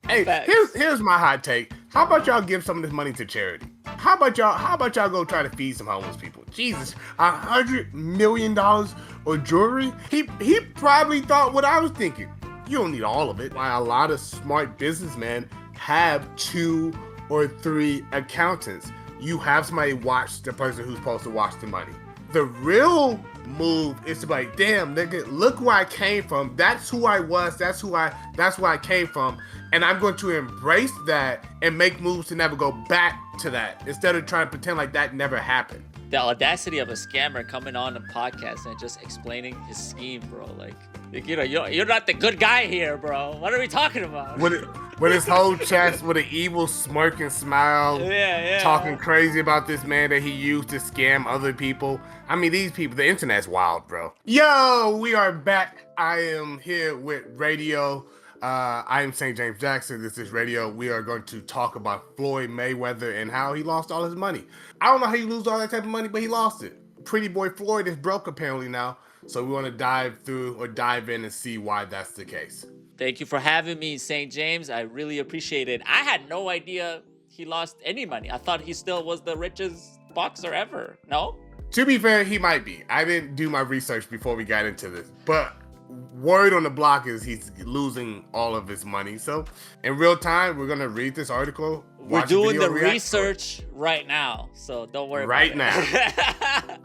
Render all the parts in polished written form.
Hey, Facts. here's my hot take. How about y'all give some of this money to charity? How about y'all go try to feed some homeless people? Jesus, $100 million or jewelry? He probably thought what I was thinking. You don't need all of it. Why a lot of smart businessmen have 2 or 3 accountants. You have somebody watch the person who's supposed to watch the money. The real move is to be like, damn, nigga, look where I came from. That's who I was. That's where I came from. And I'm going to embrace that and make moves to never go back to that instead of trying to pretend like that never happened. The audacity of a scammer coming on a podcast and just explaining his scheme, bro. Like you're not the good guy here, bro. What are we talking about? With his whole chest, with an evil smirk and smile, yeah. talking crazy about this man that he used to scam other people. I mean, these people, the internet's wild, bro. Yo, we are back. I am here with Radio. I am St. James Jackson. This is Radio. We are going to talk about Floyd Mayweather and how he lost all his money. I don't know how you lose all that type of money, but he lost it. Pretty boy Floyd is broke apparently now. So we want to dive in and see why that's the case. Thank you for having me, St. James. I really appreciate it. I had no idea he lost any money. I thought he still was the richest boxer ever. No? To be fair, he might be. I didn't do my research before we got into this, but word on the block is he's losing all of his money. So in real time, we're gonna read this article. We're doing the research right now, so don't worry right about it. now.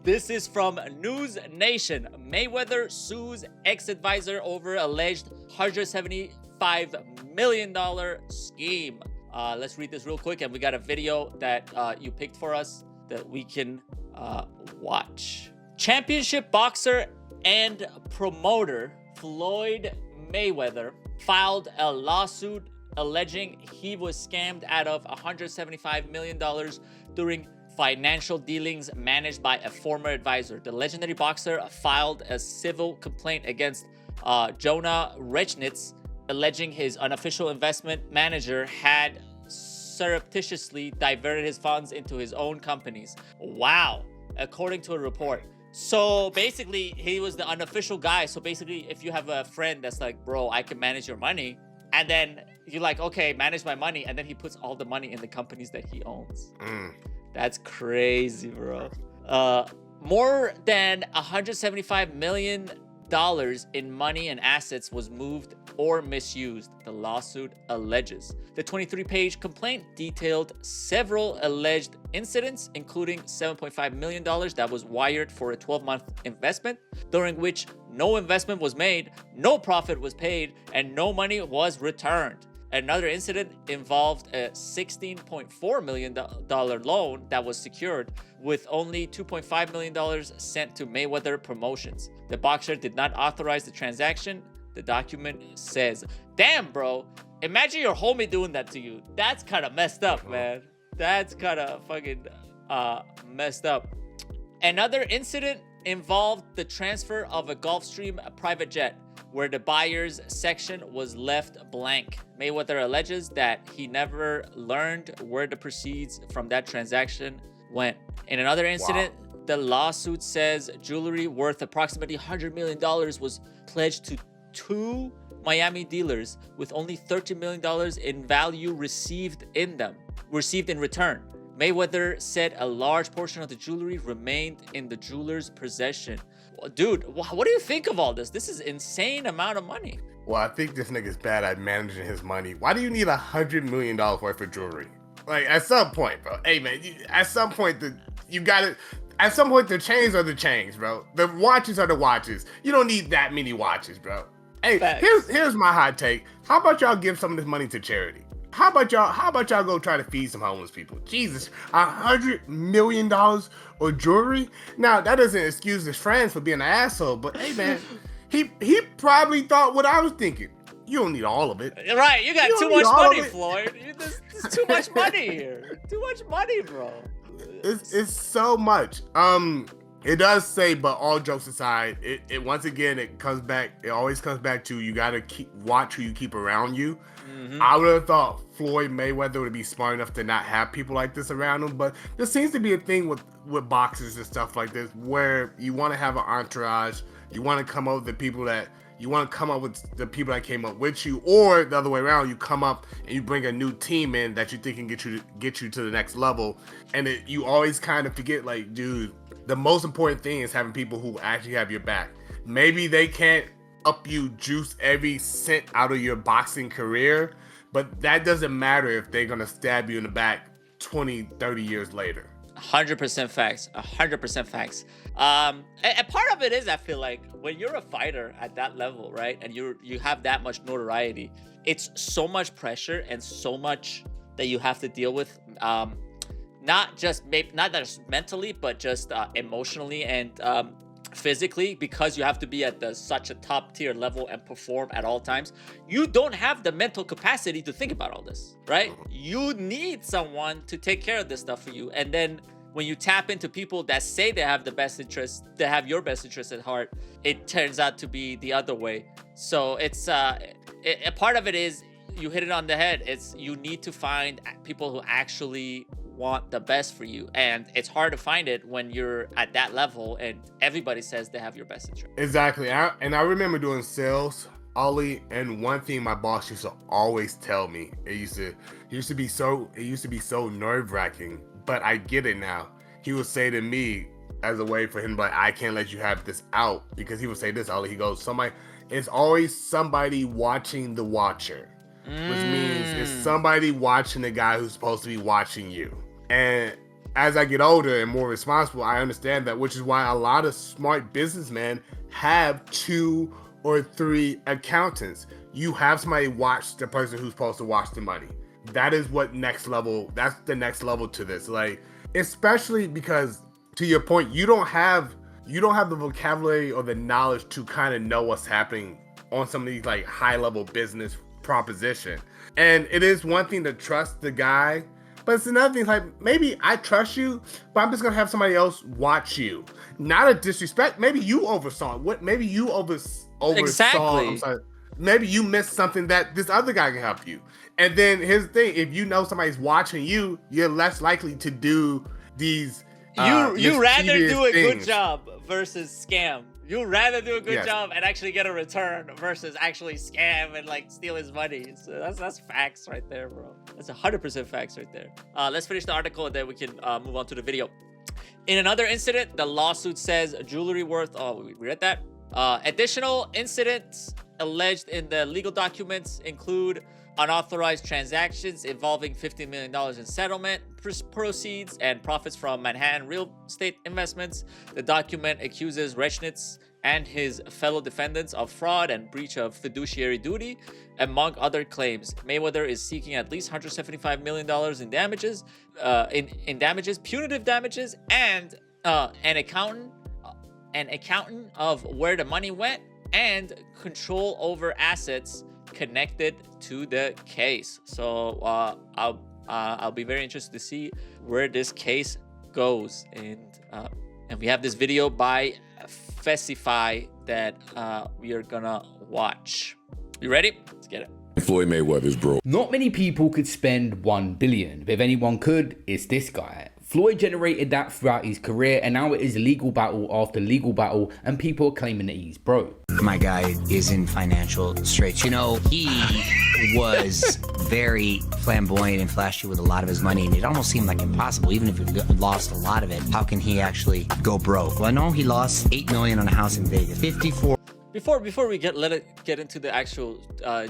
This is from News Nation. Mayweather sues ex-advisor over alleged $175 million scheme. Let's read this real quick, and we got a video that you picked for us that we can watch. Championship boxer and promoter Floyd Mayweather filed a lawsuit alleging he was scammed out of $175 million during financial dealings managed by a former advisor. The legendary boxer filed a civil complaint against Jonah Rechnitz, alleging his unofficial investment manager had surreptitiously diverted his funds into his own companies. Wow, according to a report. So basically, he was the unofficial guy. So basically, if you have a friend that's like, bro, I can manage your money, and then you're like, okay, manage my money, and then he puts all the money in the companies that he owns. That's crazy, bro. More than $175 million in money and assets was moved or misused, the lawsuit alleges. The 23-page complaint detailed several alleged incidents, including $7.5 million that was wired for a 12-month investment, during which no investment was made, no profit was paid, and no money was returned. Another incident involved a $16.4 million loan that was secured, with only $2.5 million sent to Mayweather Promotions. The boxer did not authorize the transaction, the document says. Damn, bro. Imagine your homie doing that to you. That's kind of messed up, man. That's kind of fucking messed up. Another incident involved the transfer of a Gulfstream private jet, where the buyer's section was left blank. Mayweather alleges that he never learned where the proceeds from that transaction went. In another incident, the lawsuit says jewelry worth approximately $100 million was pledged to 2 Miami dealers, with only $30 million in value received in return. Mayweather said a large portion of the jewelry remained in the jeweler's possession. Dude, what do you think of all this? This is insane amount of money. Well, I think this nigga's bad at managing his money. Why do you need $100 million worth of jewelry? Like, at some point, bro. Hey, man, at some point, the chains are the chains, bro. The watches are the watches. You don't need that many watches, bro. Hey, here's my hot take. How about y'all give some of this money to charity? How about y'all go try to feed some homeless people? Jesus, $100 million or jewelry? Now, that doesn't excuse his friends for being an asshole, but hey, man, he probably thought what I was thinking. You don't need all of it. Right, you got too much money, Floyd. There's too much money here. Too much money, bro. It's so much. It does say, but all jokes aside, it once again, it always comes back to you gotta watch who you keep around you. Mm-hmm. I would have thought Floyd Mayweather would be smart enough to not have people like this around him, but there seems to be a thing with boxers and stuff like this where you want to have an entourage, you want to come over to people that You want to come up with the people that came up with you, or the other way around. You come up and you bring a new team in that you think can get you to the next level, and you always kind of forget, like, dude, the most important thing is having people who actually have your back. Maybe they can't up you juice every cent out of your boxing career, but that doesn't matter if they're gonna stab you in the back 20, 30 years later. 100% facts. 100% facts. And part of it is, I feel like when you're a fighter at that level, right, and you have that much notoriety, it's so much pressure and so much that you have to deal with. Not just mentally, but just emotionally and physically, because you have to be at such a top tier level and perform at all times. You don't have the mental capacity to think about all this, right? You need someone to take care of this stuff for you. And then when you tap into people that say they have the best interest, they have your best interest at heart, it turns out to be the other way. So it's a part of it is, you hit it on the head. It's, you need to find people who actually want the best for you, and it's hard to find it when you're at that level and everybody says they have your best interest. Exactly. And I remember doing sales, Ollie, and one thing my boss used to always tell me, it used to be so nerve-wracking, but I get it now. He would say to me, as a way for him, like, I can't let you have this out, because he would say this, Ollie, he goes, it's always somebody watching the watcher, which means it's somebody watching the guy who's supposed to be watching you. And as I get older and more responsible, I understand that, which is why a lot of smart businessmen have 2 or 3 accountants. You have somebody watch the person who's supposed to watch the money. That is what next level, that's the next level to this. Like, especially because, to your point, you don't have the vocabulary or the knowledge to kind of know what's happening on some of these like high level business proposition. And it is one thing to trust the guy, but it's another thing, like, maybe I trust you, but I'm just gonna have somebody else watch you. Not a disrespect. Maybe you oversaw it. Maybe you oversaw. Exactly. I'm sorry. Maybe you missed something that this other guy can help you. And then here's the thing: if you know somebody's watching you, you're less likely to do these. You rather do a things. good job versus scam. You rather do a good Yes. job and actually get a return versus actually scam and like steal his money. So that's facts right there, bro. That's 100% facts right there. Let's finish the article and then we can move on to the video. In another incident, the lawsuit says jewelry worth. Oh, we read that. Additional incidents alleged in the legal documents include unauthorized transactions involving $50 million in settlement proceeds and profits from Manhattan real estate investments. The document accuses richest and his fellow defendants of fraud and breach of fiduciary duty, among other claims. Mayweather is seeking at least $175 million in damages, punitive damages, and an accountant of where the money went and control over assets connected to the case. So I'll be very interested to see where this case goes, and we have this video by Festify that we are gonna watch. You ready? Let's get it. Floyd Mayweather's bro. Not many people could spend 1 billion, but if anyone could, it's this guy. Floyd generated that throughout his career, and now it is legal battle after legal battle, and people are claiming that he's broke. My guy is in financial straits. You know, he was very flamboyant and flashy with a lot of his money, and it almost seemed like impossible. Even if he lost a lot of it, how can he actually go broke? Well, I know he lost $8 million on a house in Vegas. 54. Before we let it get into the actual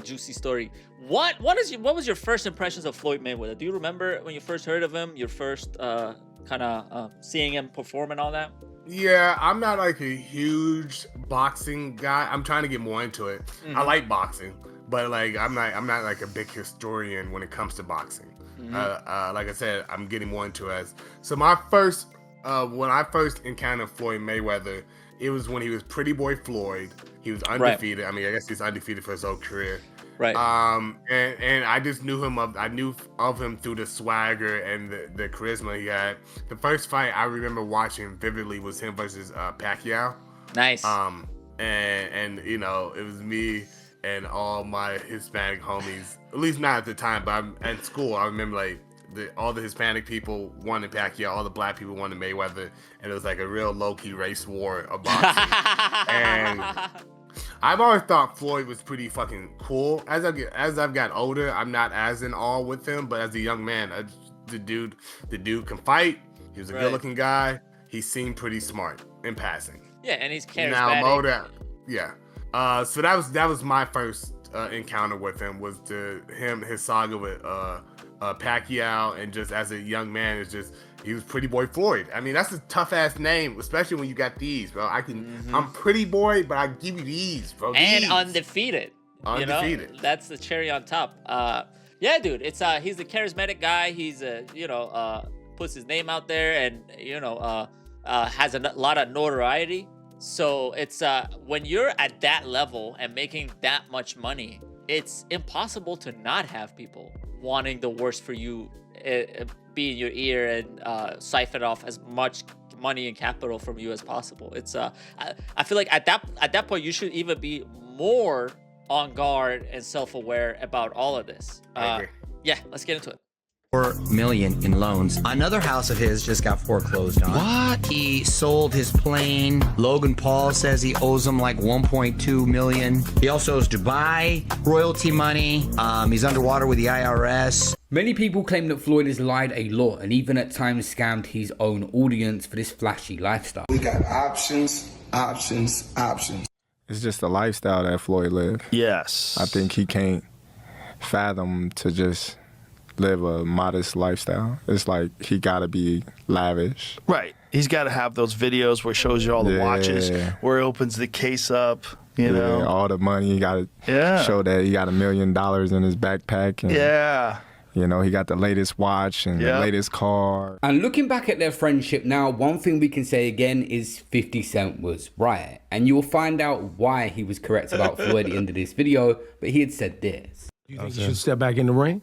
juicy story, what was your first impressions of Floyd Mayweather? Do you remember when you first heard of him? Your first kind of seeing him perform and all that? Yeah, I'm not like a huge boxing guy. I'm trying to get more into it. I like boxing, but like I'm not like a big historian when it comes to boxing. Like I said, I'm getting more into it. So my first, when I first encountered Floyd Mayweather, it was when he was Pretty Boy Floyd. He was undefeated. Right. I mean, I guess he's undefeated for his whole career. Right. And I just knew of him through the swagger and the charisma he had. The first fight I remember watching vividly was him versus Pacquiao. Nice. And you know, it was me and all my Hispanic homies, at least not at the time, but at school, I remember like all the Hispanic people wanted Pacquiao, all the black people wanted Mayweather, and it was like a real low-key race war of boxing. I've always thought Floyd was pretty fucking cool. As I've got older, I'm not as in awe with him, but as a young man, the dude can fight. He was a good-looking guy. He seemed pretty smart in passing. Yeah, and he's charismatic. Now I'm older. Yeah. So that was my first encounter with him, was his saga with Pacquiao, and just as a young man, he was Pretty Boy Floyd. I mean, that's a tough ass name, especially when you got these, bro. I'm Pretty Boy, but I give you these, bro. And undefeated. Undefeated. You know? That's the cherry on top. Yeah, dude. He's a charismatic guy. He's puts his name out there, and has a lot of notoriety. So it's when you're at that level and making that much money, it's impossible to not have people wanting the worst for you, be in your ear, and siphon off as much money and capital from you as possible. It's I feel like at that point you should even be more on guard and self-aware about all of this. Yeah, let's get into it. $4 million in loans. Another house of his just got foreclosed on. What? He sold his plane. Logan Paul says he owes him like $1.2 million. He also owes Dubai royalty money. He's underwater with the IRS. Many people claim that Floyd has lied a lot and even at times scammed his own audience for this flashy lifestyle. We got options. It's just the lifestyle that Floyd lived. Yes. I think he can't fathom to just live a modest lifestyle. It's like he gotta be lavish. Right. He's got to have those videos where he shows you all the watches, where he opens the case up, you know. All the money. He gotta show that he got $1 million in his backpack. And, you know, he got the latest watch and the latest car. And looking back at their friendship now, one thing we can say again is 50 Cent was right. And you will find out why he was correct about Floyd at the end of this video, but he had said this. You think he should step back in the ring?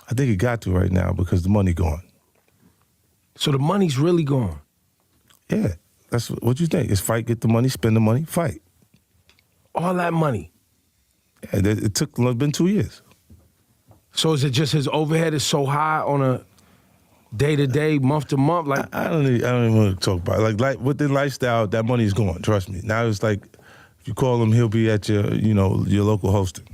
I think he got to right now because the money gone. So the money's really gone? Yeah, that's what you think. It's fight, get the money, spend the money, fight. All that money? Yeah, it's been 2 years. So is it just his overhead is so high on a day-to-day, month-to-month? Like I don't even want to talk about it. Like with the lifestyle, that money's gone, trust me. Now it's like, if you call him, he'll be at your local hosting.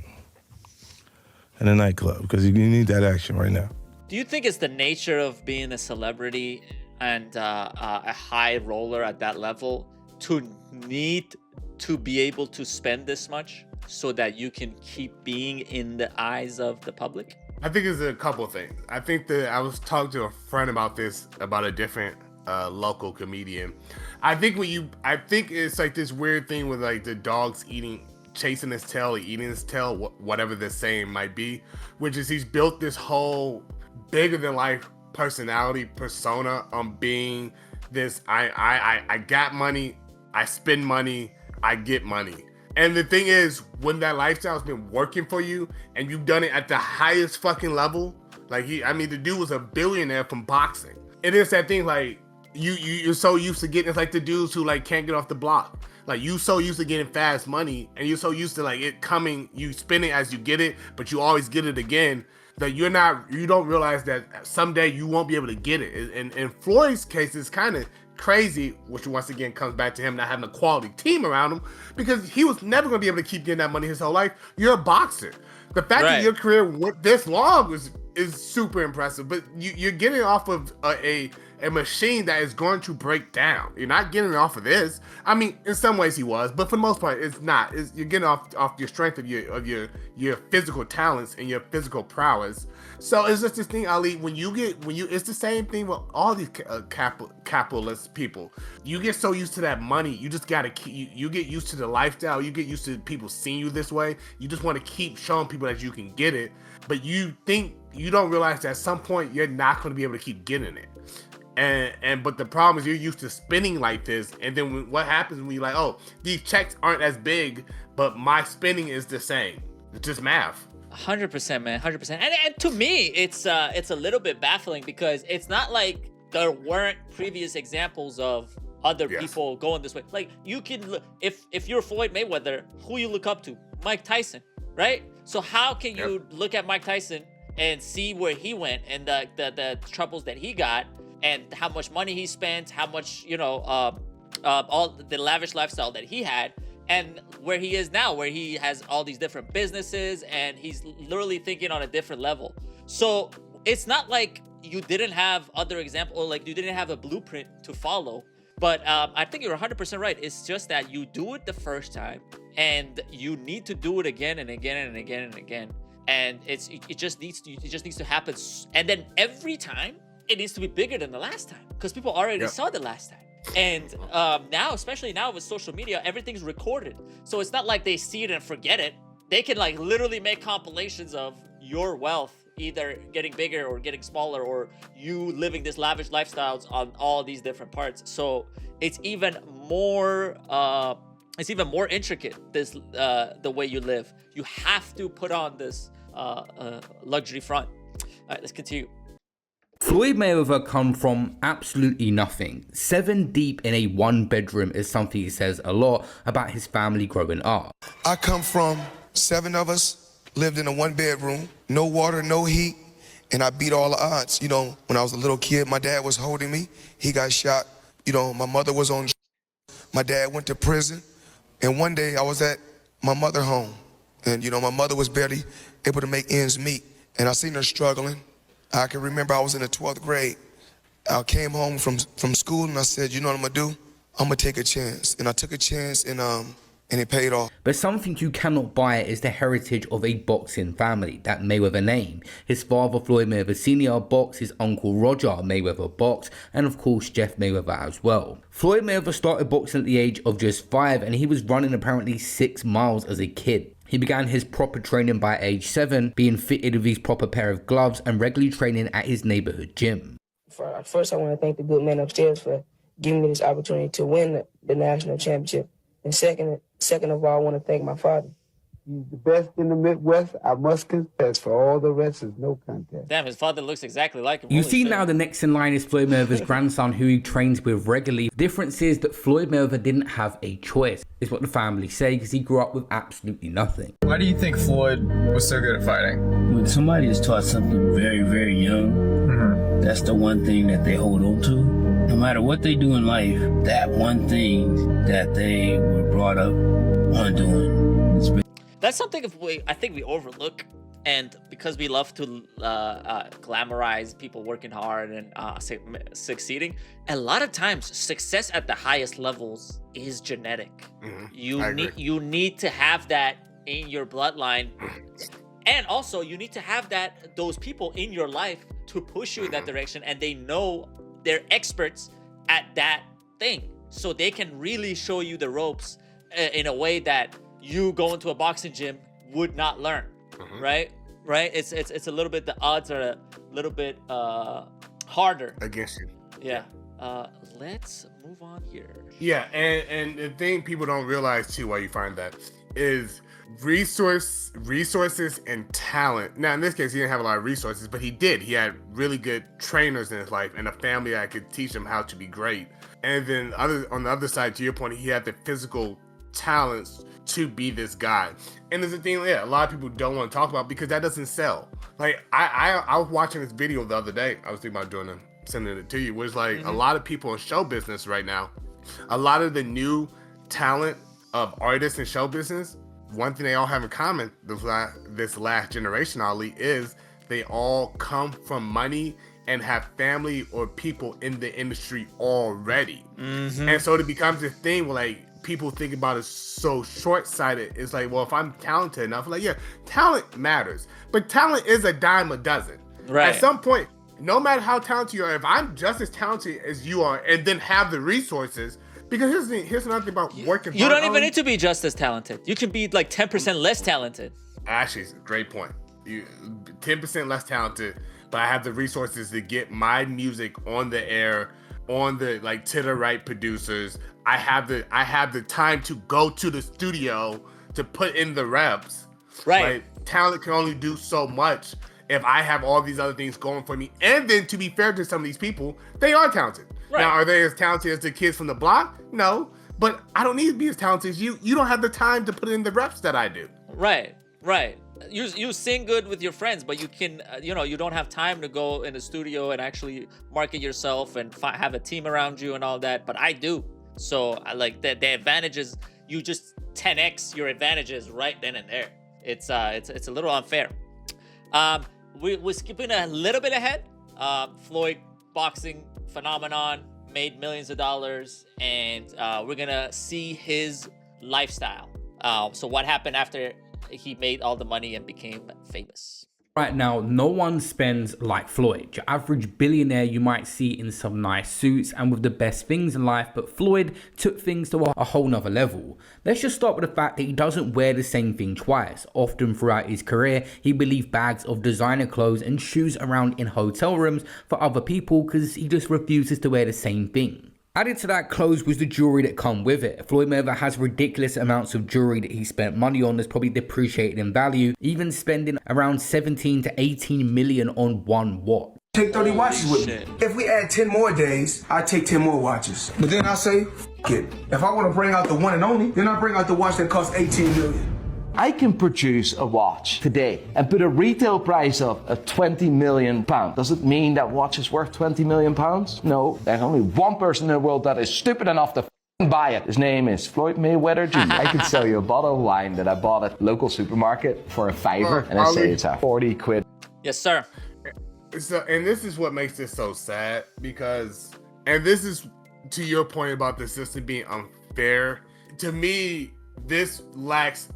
In a nightclub, because you need that action right now. Do you think it's the nature of being a celebrity and a high roller at that level to need to be able to spend this much so that you can keep being in the eyes of the public? I think it's a couple things. I think that I was talking to a friend about a different local comedian. I think it's like this weird thing with like the dogs chasing his tail or eating his tail, whatever the saying might be, which is he's built this whole bigger than life personality persona on being this I got money, I spend money, I get money. And the thing is, when that lifestyle's been working for you and you've done it at the highest fucking level, like the dude was a billionaire from boxing. It is that thing like you're so used to getting, it's like the dudes who like can't get off the block. Like you so used to getting fast money and you're so used to like it coming, you spend it as you get it, but you always get it again, that you don't realize that someday you won't be able to get it. And in Floyd's case, it's kind of crazy, which once again comes back to him not having a quality team around him, because he was never going to be able to keep getting that money his whole life. You're a boxer. The fact that your career went this long is super impressive, but you're getting off of a machine that is going to break down. You're not getting off of this. I mean, in some ways he was, but for the most part, it's not. You're getting off your strength of your physical talents and your physical prowess. So it's just this thing, Ali. It's the same thing with all these capitalist people. You get so used to that money, you just gotta you get used to the lifestyle. You get used to people seeing you this way. You just want to keep showing people that you can get it, but you don't realize that at some point you're not going to be able to keep getting it. But the problem is you're used to spending like this, and then what happens when you're like, oh, these checks aren't as big, but my spending is the same. It's just math. 100%, man, 100%. And to me, it's a little bit baffling because it's not like there weren't previous examples of other people going this way. Like you can look, if you're Floyd Mayweather, who you look up to? Mike Tyson, right? So how can you look at Mike Tyson and see where he went and the troubles that he got, and how much money he spent, how much, all the lavish lifestyle that he had, and where he is now, where he has all these different businesses and he's literally thinking on a different level. So it's not like you didn't have other examples, or like you didn't have a blueprint to follow. But I think you're 100% right. It's just that you do it the first time and you need to do it again and again and again and again. And it just needs to happen. And then every time it needs to be bigger than the last time, because people already saw the last time. And now, especially now with social media, everything's recorded. So it's not like they see it and forget it. They can like literally make compilations of your wealth either getting bigger or getting smaller, or you living this lavish lifestyles on all these different parts. So it's even more intricate, this the way you live. You have to put on this luxury front. All right, let's continue. Floyd Mayweather come from absolutely nothing. 7 deep in a 1-bedroom is something he says a lot about his family growing up. I come from 7 of us, lived in a 1-bedroom, no water, no heat, and I beat all the odds. You know, when I was a little kid, my dad was holding me. He got shot. You know, my mother was on. My dad went to prison. And one day I was at my mother's home. And, you know, my mother was barely able to make ends meet. And I seen her struggling. I can remember I was in the 12th grade. I came home from school and I said, you know what I'm gonna do? I'm gonna take a chance. And I took a chance and it paid off. But something you cannot buy is the heritage of a boxing family, that Mayweather name. His father, Floyd Mayweather Sr. boxed, his uncle Roger Mayweather boxed, and of course Jeff Mayweather as well. Floyd Mayweather started boxing at the age of just 5, and he was running apparently 6 miles as a kid. He began his proper training by age 7, being fitted with his proper pair of gloves and regularly training at his neighborhood gym. First, I want to thank the good man upstairs for giving me this opportunity to win the national championship. And second of all, I want to thank my father. He's the best in the Midwest, I must confess. For all the rest is no contest. Damn, his father looks exactly like him. You see now the next in line is Floyd Mayweather's grandson, who he trains with regularly. The difference is that Floyd Mayweather didn't have a choice, is what the family say, because he grew up with absolutely nothing. Why do you think Floyd was so good at fighting? When somebody is taught something very, very young, that's the one thing that they hold on to. No matter what they do in life, that one thing that they were brought up on doing. That's something I think we overlook, and because we love to glamorize people working hard and succeeding, a lot of times success at the highest levels is genetic. You need to have that in your bloodline, and also you need to have those people in your life to push you in that direction, and they know they're experts at that thing, so they can really show you the ropes in a way that you go into a boxing gym would not learn. right? It's a little bit, the odds are a little bit harder against you. Yeah. Let's move on here. Yeah, and the thing people don't realize too, why you find that, is resources and talent. Now in this case, he didn't have a lot of resources, but he did. He had really good trainers in his life and a family that could teach him how to be great. And then on the other side, to your point, he had the physical talents to be this guy. And there's a thing, a lot of people don't want to talk about because that doesn't sell. Like I was watching this video the other day. I was thinking about sending it to you. Was like a lot of people in show business right now, a lot of the new talent of artists in show business, one thing they all have in common, this last generation, Ali, is they all come from money and have family or people in the industry already. And so it becomes this thing where like people think about it so short-sighted. It's like, well, if I'm talented enough, like, yeah, talent matters, but talent is a dime a dozen. Right. At some point, no matter how talented you are, if I'm just as talented as you are and then have the resources, because here's another thing about working hard. You don't even need to be just as talented. You can be like 10% less talented. Actually, it's a great point. You 10% less talented, but I have the resources to get my music on the air, on the to the right producers. I have the time to go to the studio to put in the reps. Right. Talent can only do so much if I have all these other things going for me. And then to be fair to some of these people, they are talented. Right. Now, are they as talented as the kids from the block? No, but I don't need to be as talented as you. You don't have the time to put in the reps that I do. Right. You sing good with your friends, but you can, you don't have time to go in the studio and actually market yourself and have a team around you and all that. But I do. So I like the advantage is you just 10x your advantages right then and there. It's a little unfair. We're skipping a little bit ahead. Floyd, boxing phenomenon, made millions of dollars, and we're gonna see his lifestyle. So what happened after he made all the money and became famous? Right now, no one spends like Floyd. Your average billionaire you might see in some nice suits and with the best things in life, but Floyd took things to a whole nother level. Let's just start with the fact that he doesn't wear the same thing twice. Often throughout his career, he would leave bags of designer clothes and shoes around in hotel rooms for other people because he just refuses to wear the same thing. Added to that, clothes was the jewelry that come with it. Floyd Mayweather has ridiculous amounts of jewelry that he spent money on that's probably depreciated in value, even spending around 17 to 18 million on one watch. Take 30 watches with me. If we add 10 more days, I take 10 more watches. But then I say, F it. If I want to bring out the one and only, then I bring out the watch that costs 18 million. I can produce a watch today and put a retail price of 20 million pounds. Does it mean that watch is worth 20 million pounds? No, there's only one person in the world that is stupid enough to buy it. His name is Floyd Mayweather Jr. I could sell you a bottle of wine that I bought at local supermarket for a $5, and I say it's a 40 quid. Yes, sir. So, and this is what makes this so sad because, and this is to your point about the system being unfair. To me, this lacks.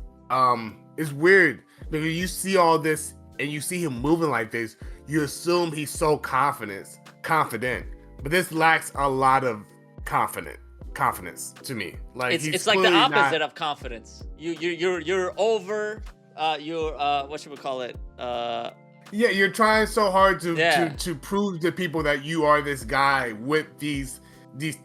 It's weird because you see all this and you see him moving like this, you assume he's so confident, but this lacks a lot of confidence to me. Like it's like the opposite of confidence. You're over. What should we call it? Yeah, you're trying so hard to prove to people that you are this guy with these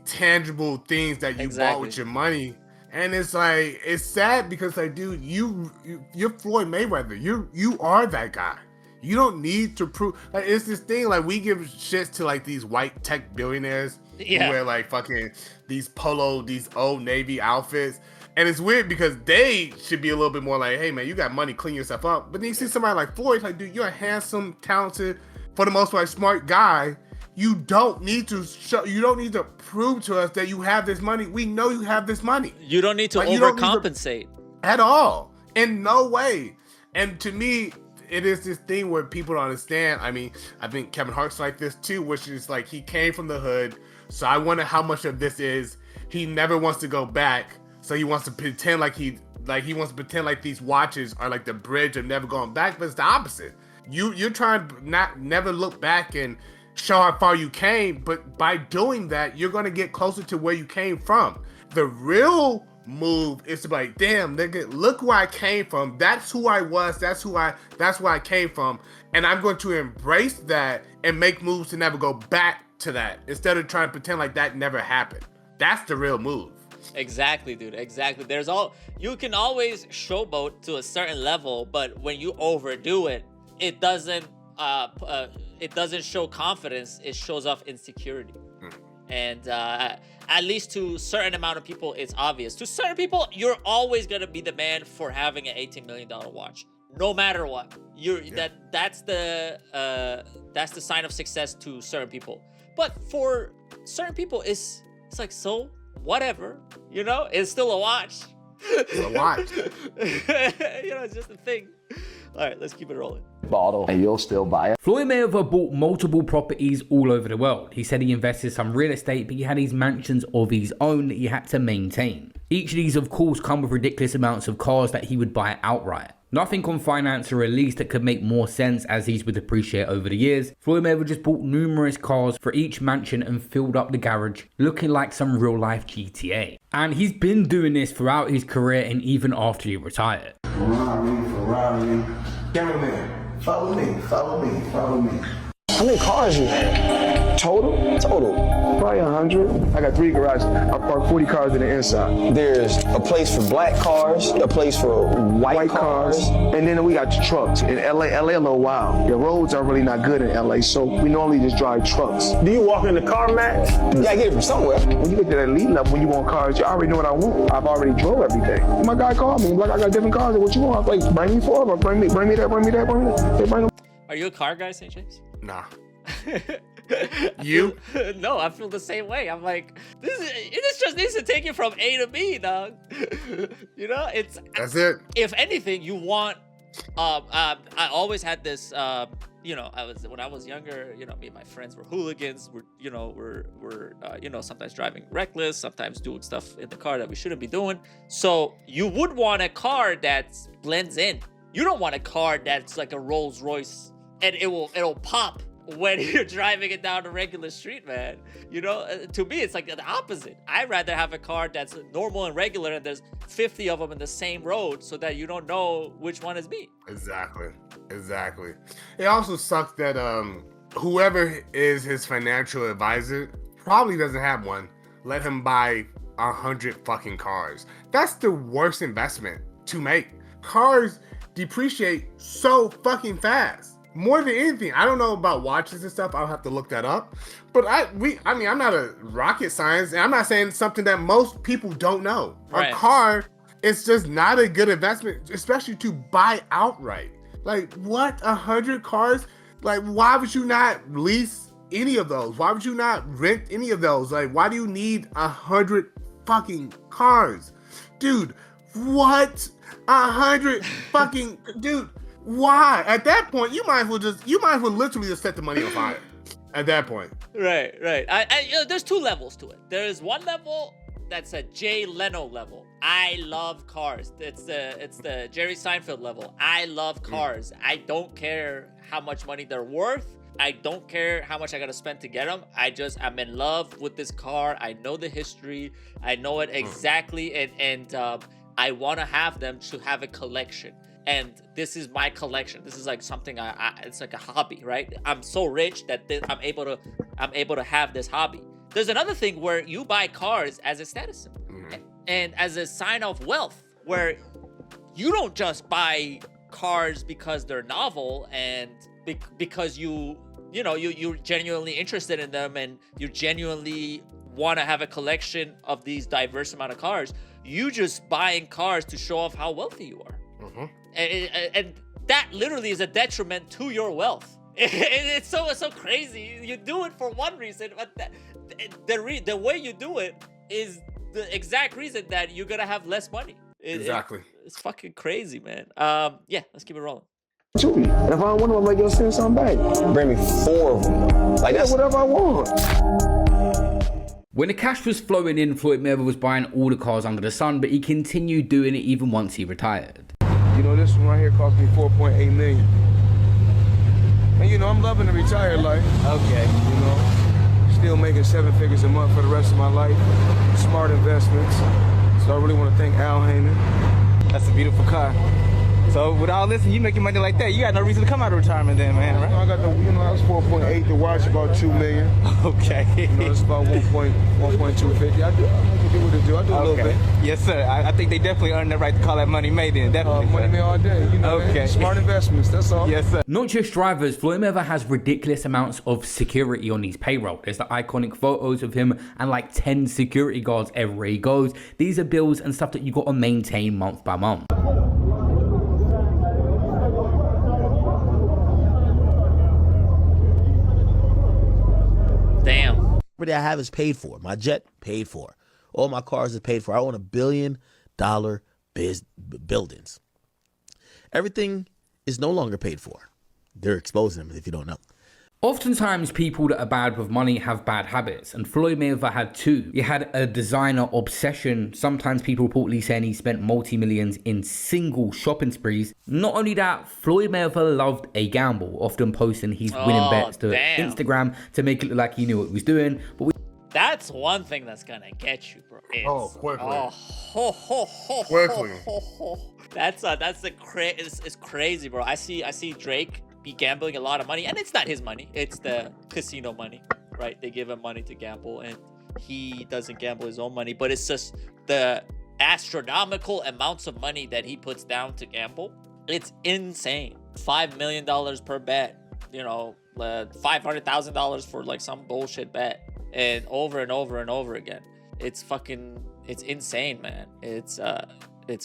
tangible things that you bought with your money. And it's like, it's sad because like, dude, you're Floyd Mayweather. You are that guy. You don't need to prove. Like, it's this thing, like, we give shits to like these white tech billionaires who wear like fucking these Old Navy outfits. And it's weird because they should be a little bit more like, hey man, you got money, clean yourself up. But then you see somebody like Floyd, it's like, dude, you're a handsome, talented, for the most part, smart guy. You don't need to prove to us that you have this money. We know you have this money. You don't need to overcompensate at all. In no way. And to me, it is this thing where people don't understand. I mean, I think Kevin Hart's like this too, which is like, he came from the hood. So I wonder how much of this is he never wants to go back. So he wants to pretend like these watches are like the bridge of never going back, but it's the opposite. You're trying to never look back and show how far you came, but by doing that, you're gonna get closer to where you came from. The real move is to be like, damn, nigga, look where I came from. That's who I was. That's where I came from, and I'm going to embrace that and make moves to never go back to that instead of trying to pretend like that never happened. That's the real move. Exactly, dude. Exactly. You can always showboat to a certain level, but when you overdo it, it doesn't show confidence. It shows off insecurity. And at least to a certain amount of people, it's obvious. To certain people, you're always gonna be the man for having an $18 million watch, no matter what. That's the sign of success to certain people. But for certain people, it's like, so whatever, it's still a watch. It's a watch. It's just a thing. All right, let's keep it rolling. Bottle, and you'll still buy it. Floyd Mayweather bought multiple properties all over the world. He said he invested some real estate, but he had his mansions of his own that he had to maintain. Each of these, of course, come with ridiculous amounts of cars that he would buy outright. Nothing on finance or release that could make more sense as these would depreciate over the years. Floyd Mayweather just bought numerous cars for each mansion and filled up the garage, looking like some real life GTA. And he's been doing this throughout his career and even after he retired. Ferrari. Cameraman, follow me. How many cars you have? Total? Probably 100. I got 3 garages. I park 40 cars in the inside. There's a place for black cars, a place for white cars. And then we got trucks. In LA a little wild. The roads are really not good in LA, so we normally just drive trucks. Do you walk in the car, Max? Yeah, I get it from somewhere. When you get to that elite level, when you want cars, you already know what I want. I've already drove everything. My guy called me, like, I got different cars. What you want? I'm like, bring me 4 or bring me that. They bring them. Are you a car guy, St. James? Nah. You? No, I feel the same way. I'm like, this just needs to take you from A to B, dog. You know, that's it. If anything, you want. I always had this. You know, when I was younger. You know, me and my friends were hooligans. We're sometimes driving reckless, sometimes doing stuff in the car that we shouldn't be doing. So you would want a car that blends in. You don't want a car that's like a Rolls Royce and it'll pop when you're driving it down a regular street, man. You know, to me, it's like the opposite. I'd rather have a car that's normal and regular and there's 50 of them in the same road so that you don't know which one is me. Exactly. It also sucks that whoever is his financial advisor probably doesn't have one. Let him buy 100 fucking cars. That's the worst investment to make. Cars depreciate so fucking fast. More than anything, I don't know about watches and stuff. I'll have to look that up. But I'm not a rocket science, and I'm not saying something that most people don't know. Right. A car is just not a good investment, especially to buy outright. Like, what? 100 cars? Like, why would you not lease any of those? Why would you not rent any of those? Like, why do you need 100 fucking cars? Dude, what? 100 fucking, dude, why? At that point, you might as well literally just set the money on fire. At that point. Right. There's two levels to it. There's one level that's a Jay Leno level. I love cars. It's the Jerry Seinfeld level. I love cars. I don't care how much money they're worth. I don't care how much I gotta spend to get them. I'm in love with this car. I know the history. I know it exactly, and I want to have them to have a collection. And this is my collection. This is like something it's like a hobby, right? I'm so rich that I'm able to have this hobby. There's another thing where you buy cars as a status symbol and as a sign of wealth, where you don't just buy cars because they're novel and because you're genuinely interested in them and you genuinely want to have a collection of these diverse amount of cars. You just buying cars to show off how wealthy you are. And that literally is a detriment to your wealth. It's so crazy. You do it for one reason, but the way you do it is the exact reason that you're gonna have less money. Exactly. It's fucking crazy, man. Yeah, let's keep it rolling. To me. And if I don't want them, I'm like, yo, send something back. Bring me 4 of them. Like, that's whatever I want. When the cash was flowing in, Floyd Mayweather was buying all the cars under the sun, but he continued doing it even once he retired. You know, this one right here cost me $4.8 million. And you know, I'm loving the retired life. Okay. You know, still making 7 figures a month for the rest of my life. Smart investments. So I really want to thank Al Heyman. That's a beautiful car. So with all this, and you making money like that, you got no reason to come out of retirement then, man, right? I got that was 4.8. The watch about $2 million. Okay. You know, it's about 1.250. I do what I do. I do a little bit. Yes, sir. I think they definitely earned the right to call that money made then. Definitely. Money made all day. You know, okay. Smart investments. That's all. Yes, sir. Not just drivers, Floyd Mayweather has ridiculous amounts of security on his payroll. There's the iconic photos of him and like 10 security guards everywhere he goes. These are bills and stuff that you got to maintain month by month. Damn. Everything I have is paid for. My jet, paid for. All my cars are paid for. I own $1 billion buildings. Everything is no longer paid for. They're exposing them if you don't know. Oftentimes, people that are bad with money have bad habits, and Floyd Mayweather had 2. He had a designer obsession. Sometimes people reportedly saying he spent multi-millions in single shopping sprees. Not only that, Floyd Mayweather loved a gamble, often posting his winning bets to Instagram to make it look like he knew what he was doing. But that's one thing that's gonna get you, bro. Quickly. It's crazy, bro. I see Drake be gambling a lot of money, and it's not his money, it's the casino money, right? They give him money to gamble and he doesn't gamble his own money, but it's just the astronomical amounts of money that he puts down to gamble. It's insane. $5 million per bet, you know, $500,000 for like some bullshit bet, and over and over and over again. It's insane, man. It's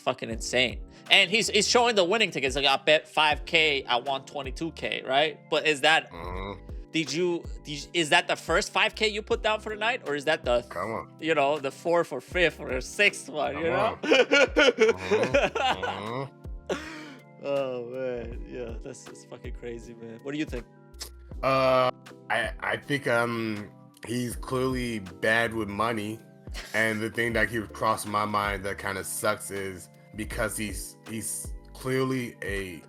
fucking insane. And he's showing the winning tickets. Like, I bet $5K, I won $22K, right? But is that is that the first 5K you put down for the night, or is that the Come on, you know, the 4th or 5th or 6th one? Come You know. on. Oh man, yeah, that's fucking crazy, man. What do you think? I think he's clearly bad with money, and the thing that keeps crossing my mind that kind of sucks is because he's clearly a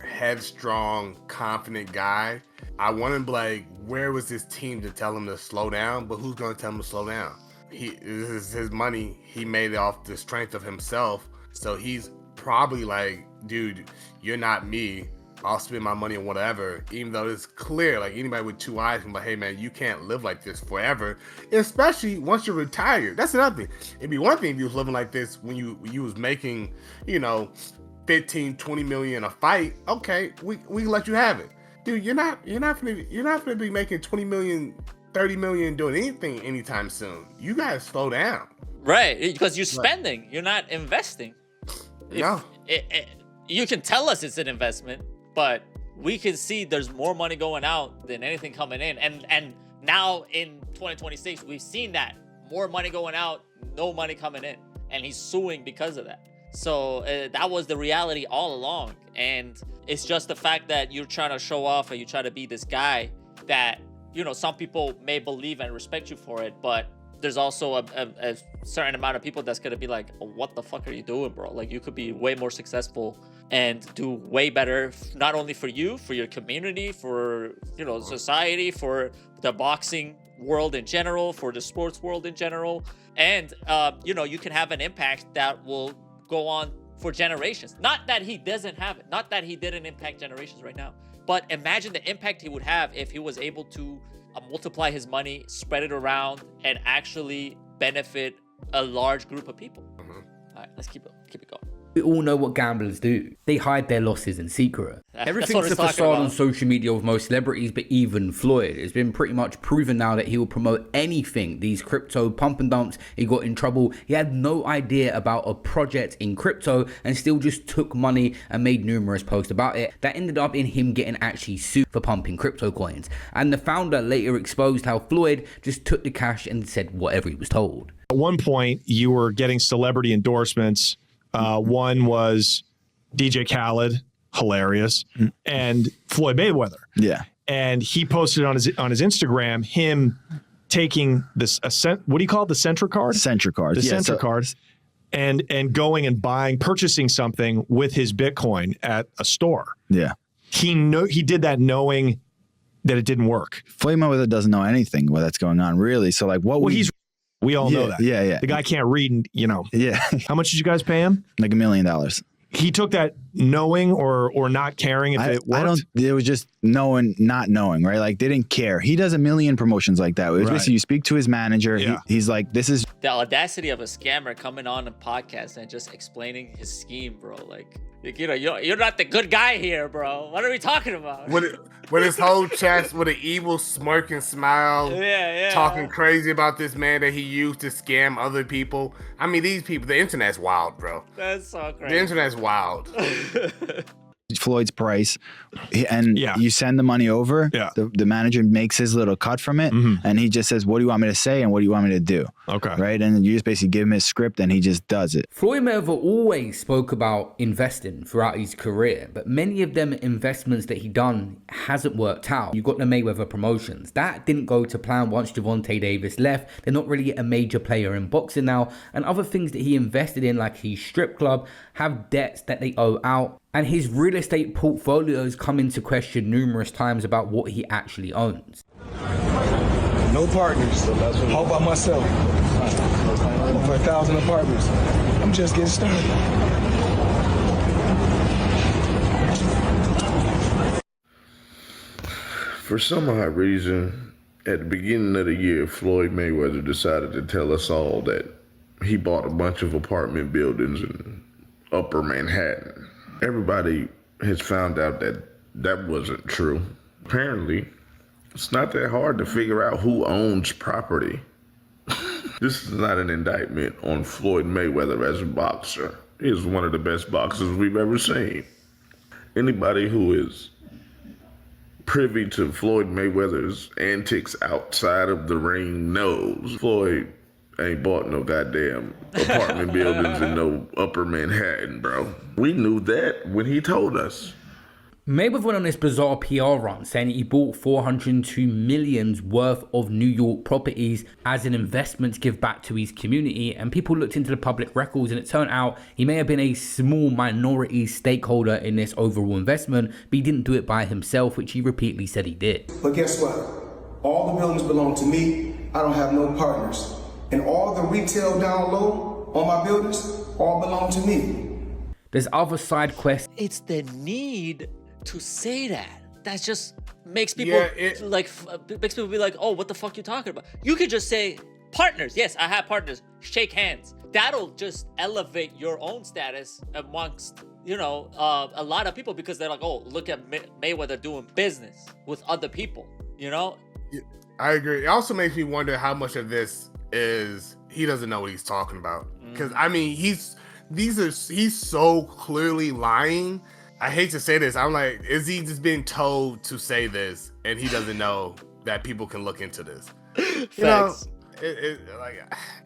headstrong, confident guy. I want to be like, where was his team to tell him to slow down? But who's going to tell him to slow down? This is his money. He made it off the strength of himself. So he's probably like, dude, you're not me. I'll spend my money on whatever, even though it's clear, like anybody with 2 eyes can be like, hey man, you can't live like this forever, especially once you're retired. That's another thing. It'd be one thing if you was living like this when you was making, you know, 15, 20 million a fight. Okay, we can let you have it. Dude, you're not gonna be making 20 million, 30 million doing anything anytime soon. You gotta slow down. Right, because you're spending, you're not investing. No. You can tell us it's an investment, but we can see there's more money going out than anything coming in. And now in 2026, we've seen that. More money going out, no money coming in. And he's suing because of that. So that was the reality all along. And it's just the fact that you're trying to show off and you try to be this guy that, you know, some people may believe and respect you for it, but there's also a certain amount of people that's going to be like, oh, what the fuck are you doing, bro? Like, you could be way more successful and do way better, not only for you, for your community, for, you know, society, for the boxing world in general, for the sports world in general. And, you know, you can have an impact that will go on for generations. Not that he doesn't have it, not that he didn't impact generations right now, but imagine the impact he would have if he was able to multiply his money, spread it around, and actually benefit a large group of people. All right, let's keep it going. We all know what gamblers do. They hide their losses in secret. Everything's a facade on social media with most celebrities, but even Floyd. It's been pretty much proven now that he will promote anything. These crypto pump and dumps, he got in trouble. He had no idea about a project in crypto and still just took money and made numerous posts about it. That ended up in him getting actually sued for pumping crypto coins. And the founder later exposed how Floyd just took the cash and said whatever he was told. At one point, you were getting celebrity endorsements. One was DJ Khaled, hilarious, and Floyd Mayweather. Yeah. And he posted on his Instagram him taking this what do you call it? The Centra card? Centra cards. The Centra cards. And going and purchasing something with his Bitcoin at a store. Yeah. He did that knowing that it didn't work. Floyd Mayweather doesn't know anything that's going on, really. So like we all know that. Yeah. The guy can't read, and, you know. Yeah. How much did you guys pay him? Like $1 million. He took that knowing or not caring if it worked? It was just knowing, not knowing, right? Like, they didn't care. He does a million promotions like that. It was basically, you speak to his manager. Yeah. He's like, this is... The audacity of a scammer coming on a podcast and just explaining his scheme, bro. Like, you know, you're not the good guy here, bro. What are we talking about? With his whole chest, with an evil smirk and smile, talking crazy about this man that he used to scam other people. I mean, these people, the internet's wild, bro. That's so crazy. The internet's wild. Floyd's price, and you send the money over. Yeah. The manager makes his little cut from it, and he just says, "What do you want me to say, and what do you want me to do?" Okay. Right, and you just basically give him his script, and he just does it. Floyd Mayweather always spoke about investing throughout his career, but many of them investments that he done hasn't worked out. You got the Mayweather promotions that didn't go to plan once Gervonta Davis left. They're not really a major player in boxing now, and other things that he invested in, like his strip club, have debts that they owe out. And his real estate portfolios come into question numerous times about what he actually owns. No partners. All by myself. Over 1,000 apartments. I'm just getting started. For some odd reason, at the beginning of the year, Floyd Mayweather decided to tell us all that he bought a bunch of apartment buildings in Upper Manhattan. Everybody has found out that that wasn't true. Apparently, it's not that hard to figure out who owns property. This is not an indictment on Floyd Mayweather as a boxer. He is one of the best boxers we've ever seen. Anybody who is privy to Floyd Mayweather's antics outside of the ring knows Floyd ain't bought no goddamn apartment buildings in no upper Manhattan, bro. We knew that when he told us. Mayweather went on this bizarre PR run saying he bought $402 million worth of New York properties as an investment to give back to his community, and people looked into the public records and it turned out he may have been a small minority stakeholder in this overall investment, but he didn't do it by himself, which he repeatedly said he did. But guess what? All the buildings belong to me. I don't have no partners. And all the retail down low on my buildings all belong to me. There's other side quests. It's the need to say that just makes people makes people be like, oh, what the fuck you talking about? You could just say partners. Yes, I have partners. Shake hands. That'll just elevate your own status amongst a lot of people, because they're like, oh, look at Mayweather doing business with other people. I agree. It also makes me wonder how much of this is he doesn't know what he's talking about, because I mean he's so clearly lying. I hate to say this. I'm like, is he just being told to say this and he doesn't know that people can look into this? Facts.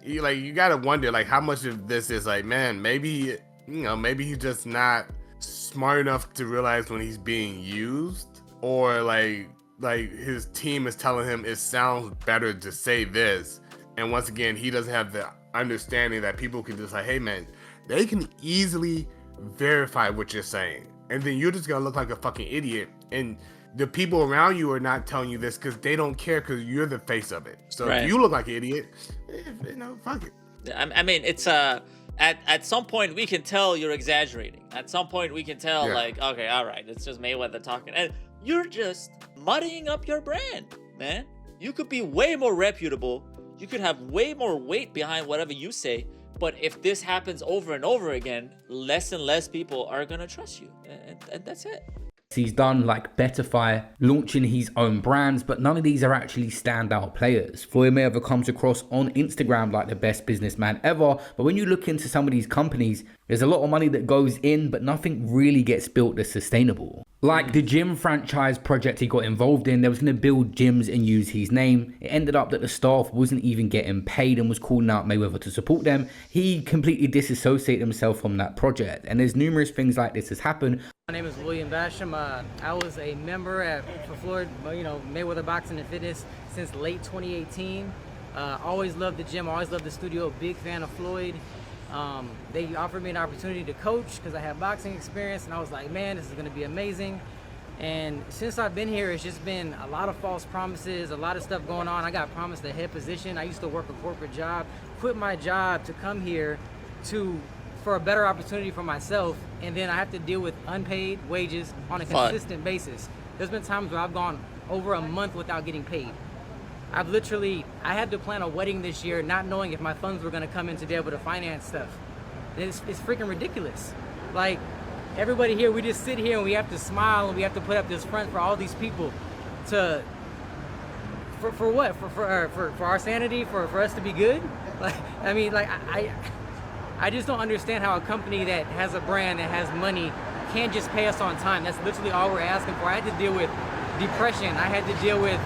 You gotta wonder like how much of this is like, man, maybe he's just not smart enough to realize when he's being used, or like his team is telling him it sounds better to say this, and once again he doesn't have the understanding that people can just like, hey man, they can easily verify what you're saying. And then you're just gonna look like a fucking idiot, and the people around you are not telling you this because they don't care, because you're the face of it. So if you look like an idiot, fuck it. I mean, it's at some point we can tell you're exaggerating. At some point we can tell like, okay, all right, it's just Mayweather talking, and you're just muddying up your brand, man. You could be way more reputable. You could have way more weight behind whatever you say. But if this happens over and over again, less and less people are going to trust you. And that's it. He's done like Betterfy, launching his own brands, but none of these are actually standout players. Floyd Mayweather comes across on Instagram like the best businessman ever, but when you look into some of these companies, there's a lot of money that goes in, but nothing really gets built that's sustainable. Like the gym franchise project he got involved in, they was going to build gyms and use his name. It ended up that the staff wasn't even getting paid and was calling out Mayweather to support them. He completely disassociated himself from that project, and there's numerous things like this has happened. My name is William Basham. I was a member for Floyd, Mayweather Boxing and Fitness since late 2018. Always loved the gym, always loved the studio, big fan of Floyd. They offered me an opportunity to coach because I have boxing experience, and I was like, man, this is going to be amazing. And since I've been here, it's just been a lot of false promises, a lot of stuff going on. I got promised a head position. I used to work a corporate job, quit my job to come here for a better opportunity for myself, and then I have to deal with unpaid wages on a consistent basis. There's been times where I've gone over a month without getting paid. I had to plan a wedding this year not knowing if my funds were gonna come in to be able to finance stuff. It's freaking ridiculous. Like, everybody here, we just sit here and we have to smile and we have to put up this front for all these people for what? For our sanity, for us to be good? Like, I mean, like, I just don't understand how a company that has a brand, that has money, can't just pay us on time. That's literally all we're asking for. I had to deal with depression. I had to deal with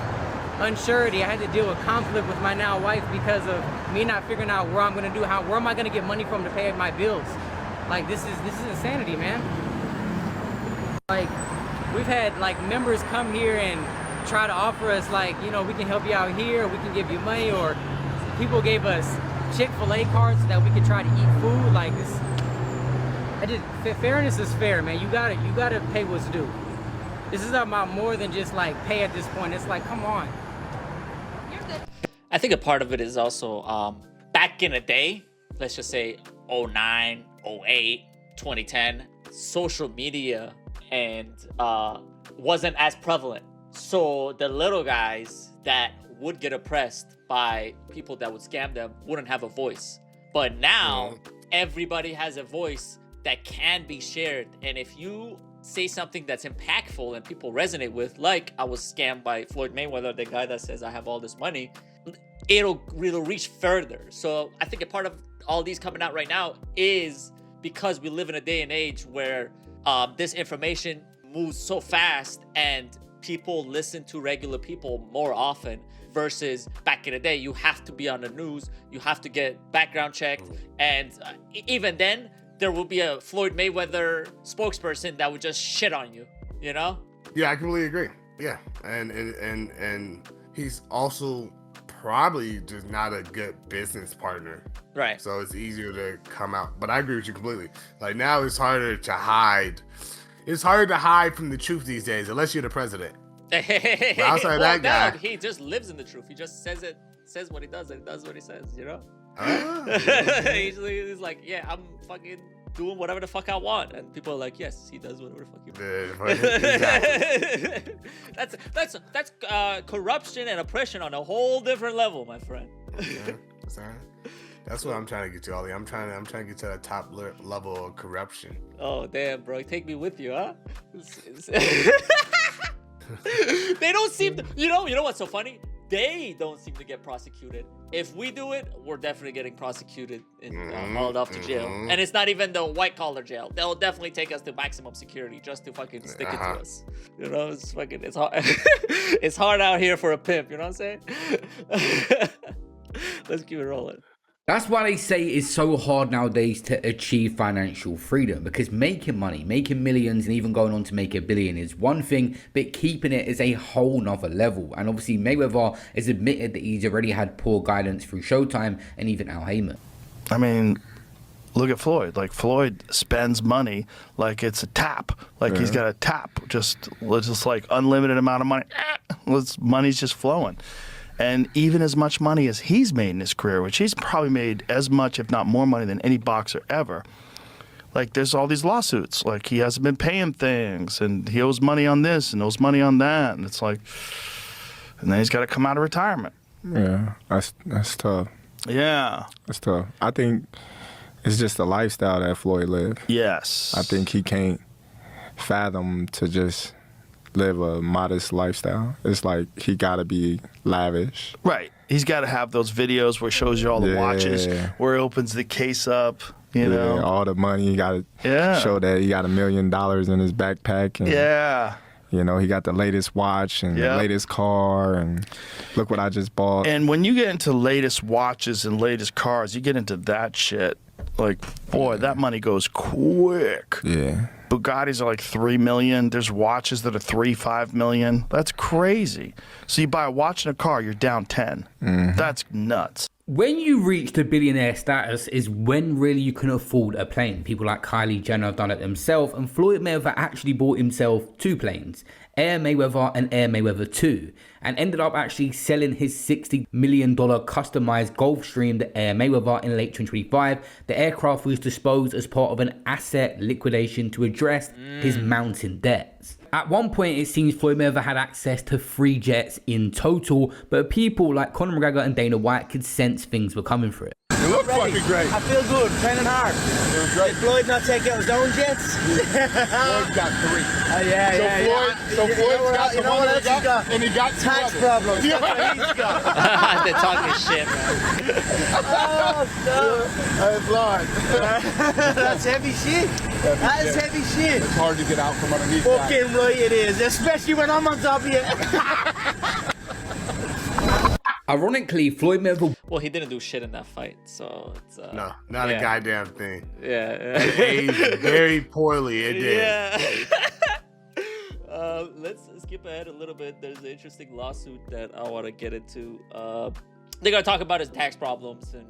unsurety. I had to deal with conflict with my now wife because of me not figuring out where I'm gonna where am I gonna get money from to pay my bills? Like, this is insanity, man. Like, we've had like members come here and try to offer us like, we can help you out here, we can give you money, or people gave us Chick-fil-A cards so that we could try to eat food. Like this, fairness is fair, man. You gotta pay what's due. This is about more than just like pay at this point. It's like, come on. I think a part of it is also back in the day, let's just say 09, 08, 2010, social media and wasn't as prevalent. So the little guys that would get oppressed by people that would scam them wouldn't have a voice. But now everybody has a voice that can be shared. And if you say something that's impactful and people resonate with, like I was scammed by Floyd Mayweather, the guy that says I have all this money, it'll reach further. So I think a part of all these coming out right now is because we live in a day and age where this information moves so fast and people listen to regular people more often versus back in the day. You have to be on the news, you have to get background checked, and even then there will be a Floyd Mayweather spokesperson that would just shit on you, you know? Yeah, I completely agree. Yeah, and he's also probably just not a good business partner. Right. So it's easier to come out. But I agree with you completely. Like now it's harder to hide. It's harder to hide from the truth these days, unless you're the president. But outside that guy, he just lives in the truth. He just says what he does, and does what he says, you know? He's like, yeah, I'm fucking doing whatever the fuck I want, and people are like, yes, he does whatever the fuck he wants. That's corruption and oppression on a whole different level, my friend. That's what I'm trying to get to, Ollie. I'm trying to get to that top level of corruption. Oh damn, bro, take me with you, huh? They don't seem to, you know what's so funny? They don't seem to get prosecuted. If we do it, we're definitely getting prosecuted and hauled off to jail. And it's not even the white collar jail. They'll definitely take us to maximum security just to fucking stick it to us. You know, it's hard. It's hard out here for a pimp. You know what I'm saying? Let's keep it rolling. That's why they say it's so hard nowadays to achieve financial freedom, because making money, making millions, and even going on to make $1 billion is one thing, but keeping it is a whole nother level. And obviously Mayweather has admitted that he's already had poor guidance through Showtime and even Al Heyman. I mean, look at Floyd. Like, Floyd spends money like it's a tap. Like he's got a tap, just like unlimited amount of money. Money's just flowing. And even as much money as he's made in his career, which he's probably made as much, if not more money than any boxer ever, like there's all these lawsuits. Like he hasn't been paying things, and he owes money on this and owes money on that. And it's like, and then he's got to come out of retirement. Yeah, that's tough. Yeah. That's tough. I think it's just the lifestyle that Floyd lived. Yes. I think he can't fathom to just live a modest lifestyle. It's like he gotta be lavish. Right. He's got to have those videos where he shows you all the watches, where he opens the case up, you know. All the money. He got to show that he got $1 million in his backpack. And, you know, he got the latest watch and the latest car, and look what I just bought. And when you get into latest watches and latest cars, you get into that shit. Like, boy, that money goes quick. Yeah. Bugattis are like $3 million. There's watches that are $3-5 million. That's crazy. So you buy a watch and a car, you're down 10. That's nuts. When you reach the billionaire status is when really you can afford a plane. People like Kylie Jenner have done it themselves, and Floyd Mayweather actually bought himself 2 planes, Air Mayweather and Air Mayweather 2, and ended up actually selling his $60 million customized Gulfstream, the Air Mayweather, in late 2025. The aircraft was disposed as part of an asset liquidation to address his mounting debts. At one point, it seems Floyd Mayweather had access to 3 jets in total, but people like Conor McGregor and Dana White could sense things were coming for it. You look fucking great. I feel good, training hard. Did Floyd not take out his own jets? Floyd's got 3. So Floyd's got the money he got, and he got 2 tax others. problems. That's what he's got. They're talking shit, man. Oh, Floyd. that's heavy shit. That is heavy shit. It's hard to get out from underneath Fucking that. right it is, especially when I'm on top of you. Ironically, Floyd Mayweather... Well, he didn't do shit in that fight, so it's... No, not a goddamn thing. Yeah. It aged very poorly, it did. Yeah. Let's skip ahead a little bit. There's an interesting lawsuit that I want to get into. They're going to talk about his tax problems and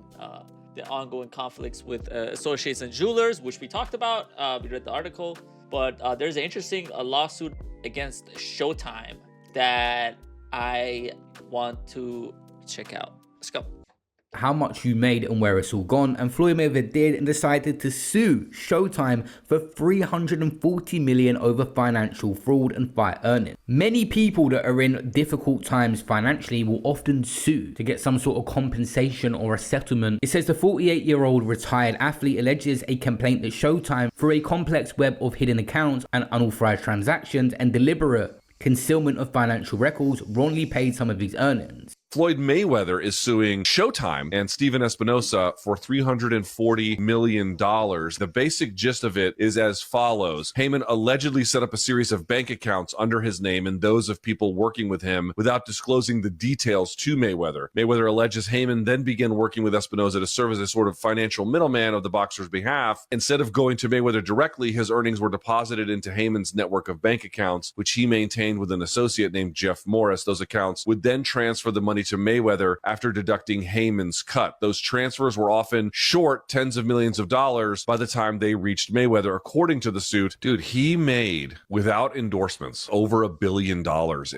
the ongoing conflicts with associates and jewelers, which we talked about. We read the article. But there's an interesting lawsuit against Showtime that I want to check out. Let's go. How much you made and where it's all gone, and Floyd Mayweather did and decided to sue Showtime for $340 million over financial fraud and fight earnings. Many people that are in difficult times financially will often sue to get some sort of compensation or a settlement. It says the 48-year-old retired athlete alleges a complaint that Showtime, through a complex web of hidden accounts and unauthorized transactions and deliberate concealment of financial records, wrongly paid some of his earnings. Floyd Mayweather is suing Showtime and Steven Espinosa for $340 million. The basic gist of it is as follows. Heyman allegedly set up a series of bank accounts under his name and those of people working with him without disclosing the details to Mayweather. Mayweather alleges Heyman then began working with Espinosa to serve as a sort of financial middleman of the boxer's behalf. Instead of going to Mayweather directly, his earnings were deposited into Heyman's network of bank accounts, which he maintained with an associate named Jeff Morris. Those accounts would then transfer the money to Mayweather after deducting Heyman's cut. Those transfers were often short tens of millions of dollars by the time they reached Mayweather. According to the suit, dude, he made, without endorsements, over $1 billion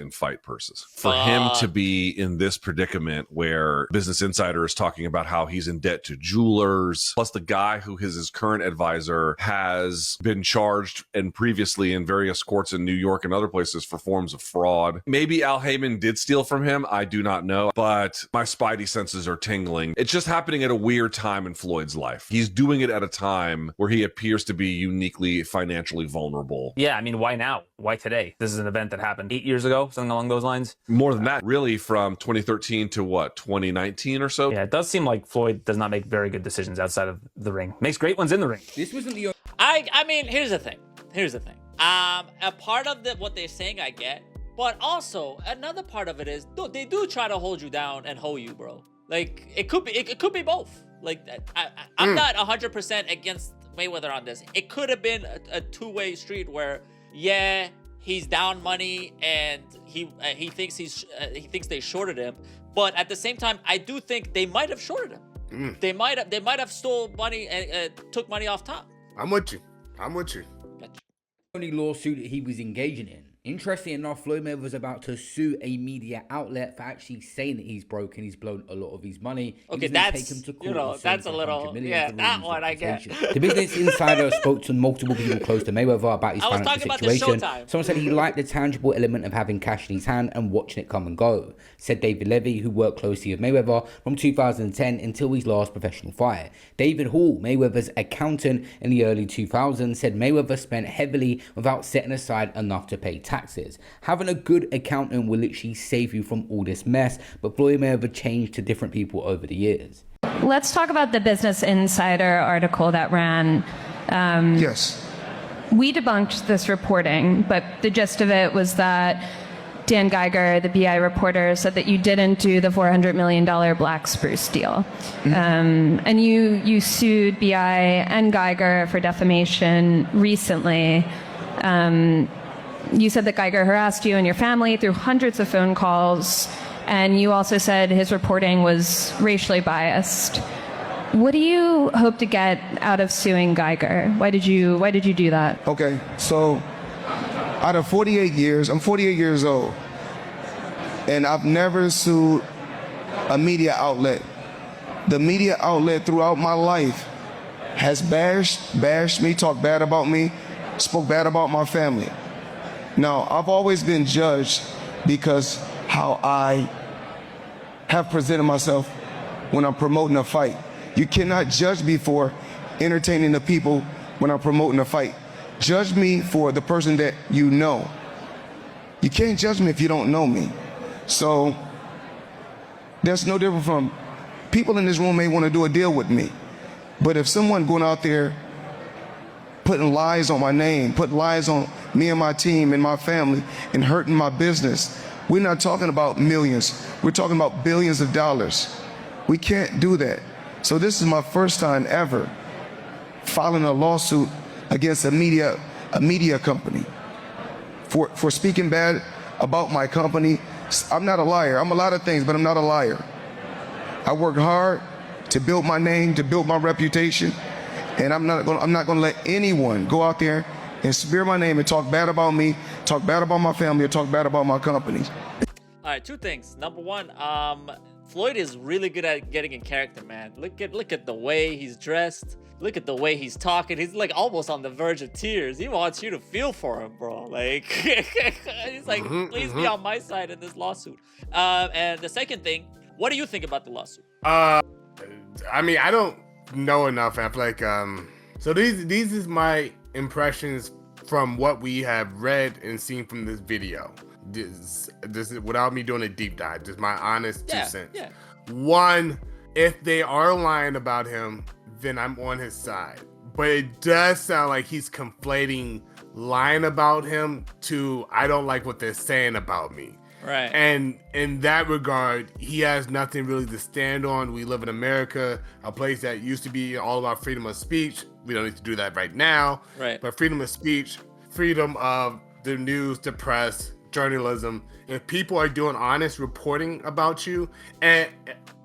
in fight purses. For him to be in this predicament where Business Insider is talking about how he's in debt to jewelers, plus the guy who is his current advisor has been charged and previously in various courts in New York and other places for forms of fraud. Maybe Al Heyman did steal from him. I do not know, but my spidey senses are tingling. It's just happening at a weird time in Floyd's life. He's doing it at a time where he appears to be uniquely financially vulnerable. Yeah, I mean, why now? Why today? This is an event that happened 8 years ago, something along those lines. More than that, really, from 2013 to what, 2019 or so? Yeah, it does seem like Floyd does not make very good decisions outside of the ring. Makes great ones in the ring. This wasn't the... I mean, here's the thing. A part of what they're saying I get, but also another part of it is they do try to hold you down and hold you, bro. Like it could be both. Like I'm not 100% against Mayweather on this. It could have been a two-way street where he's down money and he thinks they shorted him, but at the same time I do think they might have shorted him. They might have stole money and took money off top. I'm with you. Only lawsuit he was engaging in. Interesting enough, Floyd Mayweather was about to sue a media outlet for actually saying that he's broke and he's blown a lot of his money. Okay, that's, that's a little, that one I get. The Business Insider spoke to multiple people close to Mayweather about his financial situation. Someone said he liked the tangible element of having cash in his hand and watching it come and go. Said David Levy, who worked closely with Mayweather from 2010 until his last professional fight. David Hall, Mayweather's accountant in the early 2000s, said Mayweather spent heavily without setting aside enough to pay taxes. Having a good accountant will literally save you from all this mess, but Floyd Mayweather changed to different people over the years. Let's talk about the Business Insider article that ran. Yes. We debunked this reporting, but the gist of it was that Dan Geiger, the BI reporter, said that you didn't do the $400 million Black Spruce deal. And you sued BI and Geiger for defamation recently. You said that Geiger harassed you and your family through hundreds of phone calls, and you also said his reporting was racially biased. What do you hope to get out of suing Geiger? Why did you do that? Okay, so out of 48 years, I'm 48 years old, and I've never sued a media outlet. The media outlet throughout my life has bashed me, talked bad about me, spoke bad about my family. Now, I've always been judged because how I have presented myself when I'm promoting a fight. You cannot judge me for entertaining the people when I'm promoting a fight. Judge me for the person that you know. You can't judge me if you don't know me. So there's no different from people in this room may want to do a deal with me. But if someone going out there putting lies on my name, putting lies on me and my team and my family and hurting my business, we're not talking about millions. We're talking about billions of dollars. We can't do that. So this is my first time ever filing a lawsuit against a media company for speaking bad about my company. I'm not a liar. I'm a lot of things, but I'm not a liar. I work hard to build my name, to build my reputation, and I'm not going to let anyone go out there and smear my name and talk bad about me, talk bad about my family, or talk bad about my company. All right, two things. Number one, Floyd is really good at getting in character, man. Look at the way he's dressed. Look at the way he's talking. He's like almost on the verge of tears. He wants you to feel for him, bro. Like he's like, please be on my side in this lawsuit. And the second thing, what do you think about the lawsuit? I mean, I don't know enough. I feel like so these is my impressions from what we have read and seen from this video. this is without me doing a deep dive, just my honest 2 cents. Yeah. One, if they are lying about him, then I'm on his side. But it does sound like he's conflating lying about him to I don't like what they're saying about me. Right. And in that regard, he has nothing really to stand on. We live in America, a place that used to be all about freedom of speech. We don't need to do that right now. Right. But freedom of speech, freedom of the news, the press, journalism. If people are doing honest reporting about you and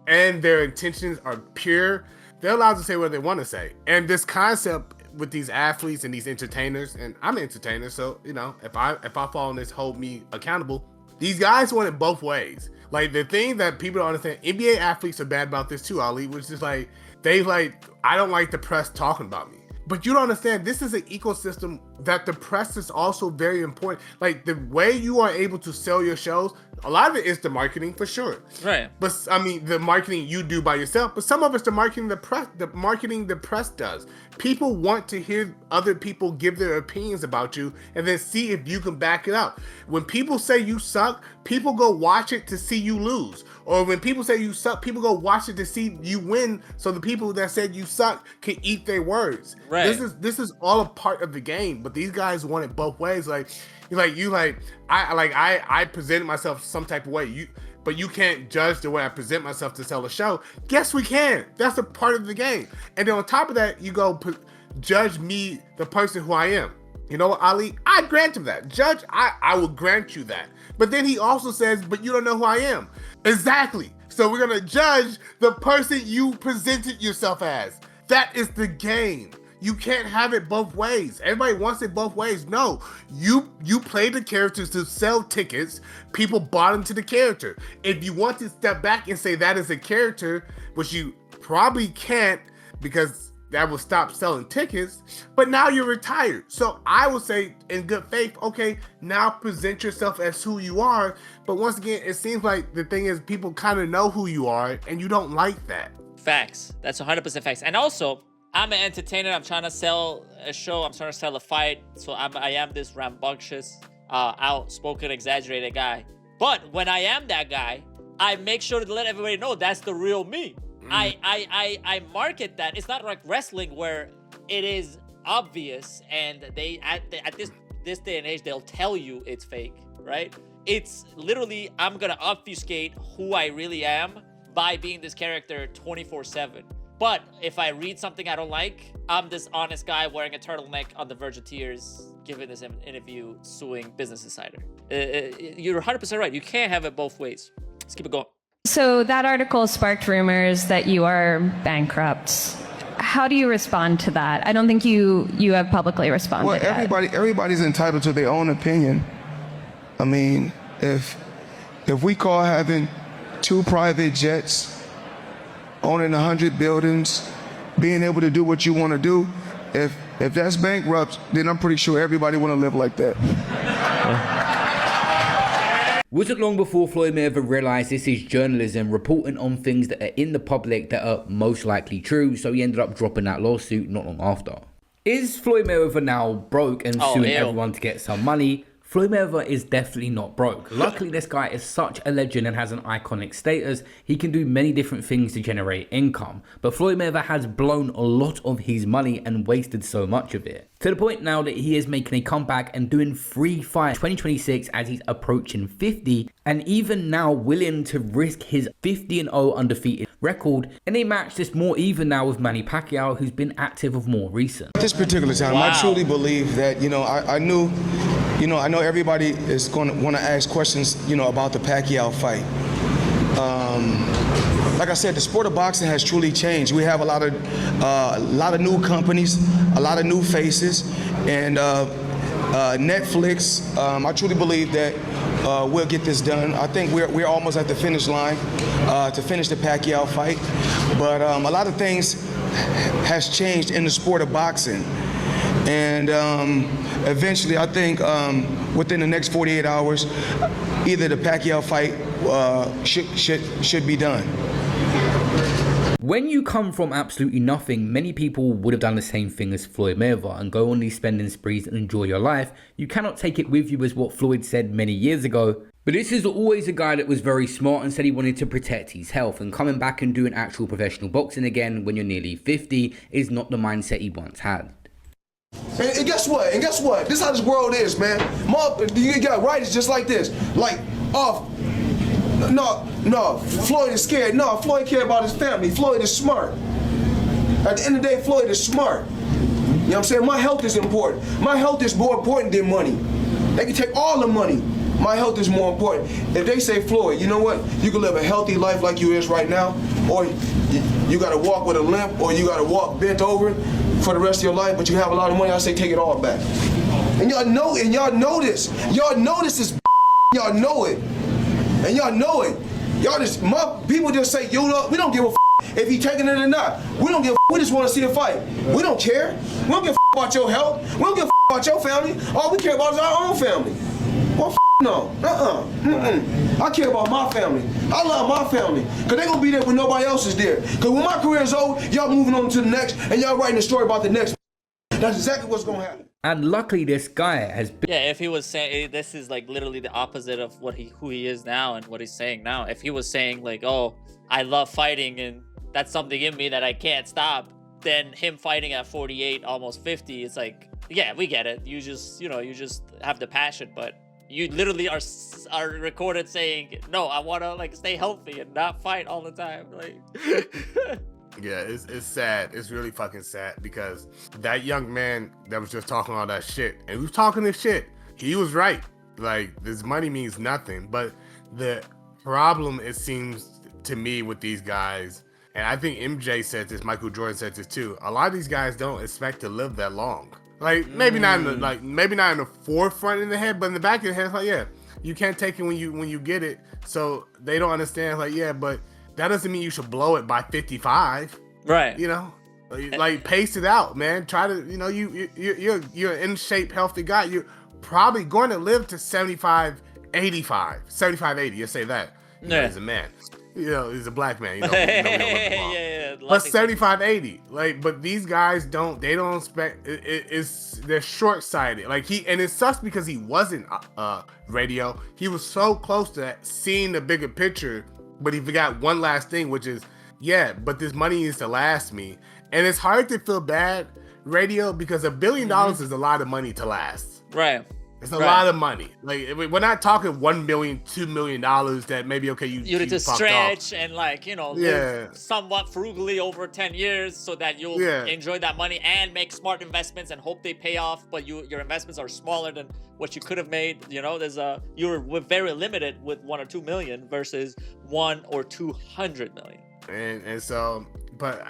their intentions are pure, they're allowed to say what they want to say. And this concept with these athletes and these entertainers, and I'm an entertainer, so if I fall in this, hold me accountable. These guys want it both ways. Like the thing that people don't understand, NBA athletes are bad about this too, Ali, which is I don't like the press talking about me. But you don't understand, this is an ecosystem that the press is also very important. Like the way you are able to sell your shows, a lot of it is the marketing for sure. Right. But I mean, the marketing you do by yourself, but some of it's the marketing the press does. People want to hear other people give their opinions about you and then see if you can back it up. When people say you suck, people go watch it to see you lose. Or when people say you suck, people go watch it to see you win, so the people that said you suck can eat their words. Right. This is all a part of the game, but these guys want it both ways. I presented myself some type of way. But you can't judge the way I present myself to sell a show. Yes, we can. That's a part of the game. And then on top of that, you go judge me, the person who I am. You know what, Ali? I grant him that. Judge, I will grant you that. But then he also says, but you don't know who I am. Exactly. So we're going to judge the person you presented yourself as. That is the game. You can't have it both ways. Everybody wants it both ways. No, you play the characters to sell tickets. People bought into the character. If you want to step back and say that is a character, which you probably can't because that will stop selling tickets, but now you're retired. So I would say in good faith, okay, now present yourself as who you are. But once again, it seems like the thing is people kind of know who you are and you don't like that. Facts. That's 100% facts. And also, I'm an entertainer. I'm trying to sell a show. I'm trying to sell a fight. So I am this rambunctious, outspoken, exaggerated guy. But when I am that guy, I make sure to let everybody know that's the real me. I market that. It's not like wrestling where it is obvious and they at this day and age they'll tell you it's fake, right? It's literally I'm gonna obfuscate who I really am by being this character 24/7. But if I read something I don't like, I'm this honest guy wearing a turtleneck on the verge of tears, giving this interview, suing Business Insider. You're 100% right. You can't have it both ways. Let's keep it going. So that article sparked rumors that you are bankrupt. How do you respond to that? I don't think you have publicly responded yet. Everybody's entitled to their own opinion. I mean, if we call having 2 private jets, owning 100 buildings, being able to do what you want to do, if that's bankrupt, then I'm pretty sure everybody want to live like that. Wasn't long before Floyd Mayweather realised this is journalism, reporting on things that are in the public that are most likely true, so he ended up dropping that lawsuit not long after. Is Floyd Mayweather now broke and suing everyone to get some money? Floyd Mayweather is definitely not broke. Luckily, this guy is such a legend and has an iconic status. He can do many different things to generate income. But Floyd Mayweather has blown a lot of his money and wasted so much of it. To the point now that he is making a comeback and doing 3 fights 2026 as he's approaching 50. And even now willing to risk his 50-0 undefeated record in a match that's more even now with Manny Pacquiao, who's been active of more recent. At this particular time, I truly believe that, I know everybody is going to want to ask questions, about the Pacquiao fight. Like I said, the sport of boxing has truly changed. We have a lot of new companies, a lot of new faces, and Netflix. I truly believe that we'll get this done. I think we're almost at the finish line to finish the Pacquiao fight. But a lot of things has changed in the sport of boxing. And eventually, I think within the next 48 hours, either the Pacquiao fight should be done. When you come from absolutely nothing, many people would have done the same thing as Floyd Mayweather and go on these spending sprees and enjoy your life. You cannot take it with you, as what Floyd said many years ago. But this is always a guy that was very smart and said he wanted to protect his health, and coming back and doing actual professional boxing again when you're nearly 50 is not the mindset he once had. And guess what? This is how this world is, man. You got writers just like this. Like, no, Floyd is scared. No, Floyd cares about his family. Floyd is smart. At the end of the day, Floyd is smart. You know what I'm saying? My health is important. My health is more important than money. They can take all the money. My health is more important. If they say, Floyd, you know what? You can live a healthy life like you is right now, or you gotta walk with a limp, or you gotta walk bent over for the rest of your life, but you have a lot of money, I say take it all back. And y'all know this. Y'all know this is y'all know it. And y'all know it. Y'all just, people just say, we don't give a if he taking it or not. We don't give a we just want to see a fight. We don't care. We don't give a about your health. We don't give a about your family. All we care about is our own family. Well, no. I care about my family. I love my family. Because they're going to be there when nobody else is there. Because when my career is over, y'all moving on to the next, and y'all writing a story about the next. That's exactly what's going to happen. And luckily this guy has been... Yeah, if he was saying... This is like literally the opposite of who he is now and what he's saying now. If he was saying like, oh, I love fighting and that's something in me that I can't stop, then him fighting at 48, almost 50, it's like, yeah, we get it. You just have the passion, but you literally are recorded saying, no, I want to like stay healthy and not fight all the time. Like, yeah, it's sad. It's really fucking sad because that young man that was just talking all that shit, and he was talking this shit, he was right. Like, this money means nothing. But the problem, it seems to me, with these guys, and I think MJ said this, Michael Jordan said this too, a lot of these guys don't expect to live that long. Like, maybe not in the forefront in the head, but in the back of the head, it's like, yeah, you can't take it when you get it. So they don't understand, like, yeah, but that doesn't mean you should blow it by 55. Right. You know? Like, pace it out, man. Try to, you know, you're in shape, healthy guy. You're probably going to live to 75, 85, 75, 80. You'll say that. Yeah. He's a man. You know, he's a black man. You know, yeah. But 75, 80. Like, but these guys they don't expect, they're short-sighted. Like, and it sucks because he wasn't radio. He was so close to that, seeing the bigger picture, but he forgot one last thing, which is, yeah, but this money needs to last me. And it's hard to feel bad, radio, because $1 billion is a lot of money to last. Right. It's a lot of money. Like, we're not talking $1 million, $2 million that maybe, okay, you need to stretch off. and, like, you know, live somewhat frugally over 10 years so that you'll enjoy that money and make smart investments and hope they pay off, but your investments are smaller than what you could have made. You know, you're very limited with 1 or 2 million versus 1 or 200 million. And so, but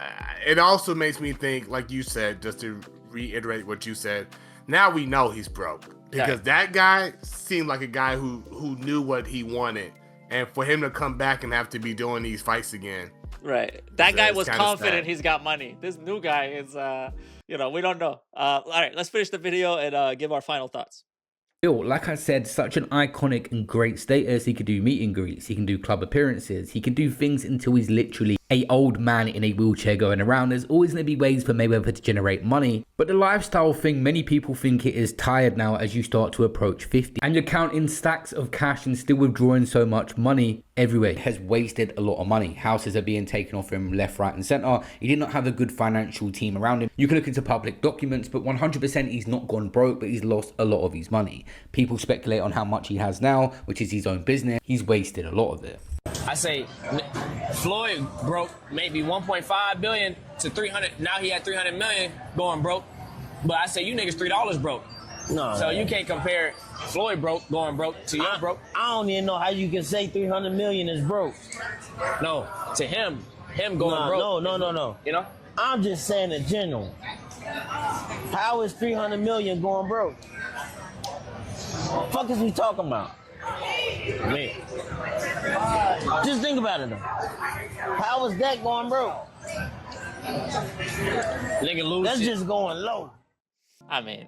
it also makes me think, like you said, just to reiterate what you said, now we know he's broke. Because that guy seemed like a guy who knew what he wanted. And for him to come back and have to be doing these fights again. Right. That guy was confident he's got money. This new guy is, you know, we don't know. All right, let's finish the video and give our final thoughts. Like I said, such an iconic and great status. He could do meet and greets. He can do club appearances. He can do things until he's literally a old man in a wheelchair going around. There's always going to be ways for Mayweather to generate money. But the lifestyle thing, many people think it is tired now as you start to approach 50. And you're counting stacks of cash and still withdrawing so much money everywhere. He has wasted a lot of money. Houses are being taken off him left, right and center. He did not have a good financial team around him. You can look into public documents, but 100% he's not gone broke, but he's lost a lot of his money. People speculate on how much he has now, which is his own business. He's wasted a lot of it. I say Floyd broke maybe 1.5 billion to 300. Now he had 300 million going broke. But I say you niggas $3 broke. No. So you can't compare Floyd going broke to your broke. I don't even know how you can say 300 million is broke. No, to him going broke. No. You know? I'm just saying in general. How is 300 million going broke? What the fuck is we talking about? Me. Just think about it though. How is that going broke? Nigga lose. That's just going low. I mean,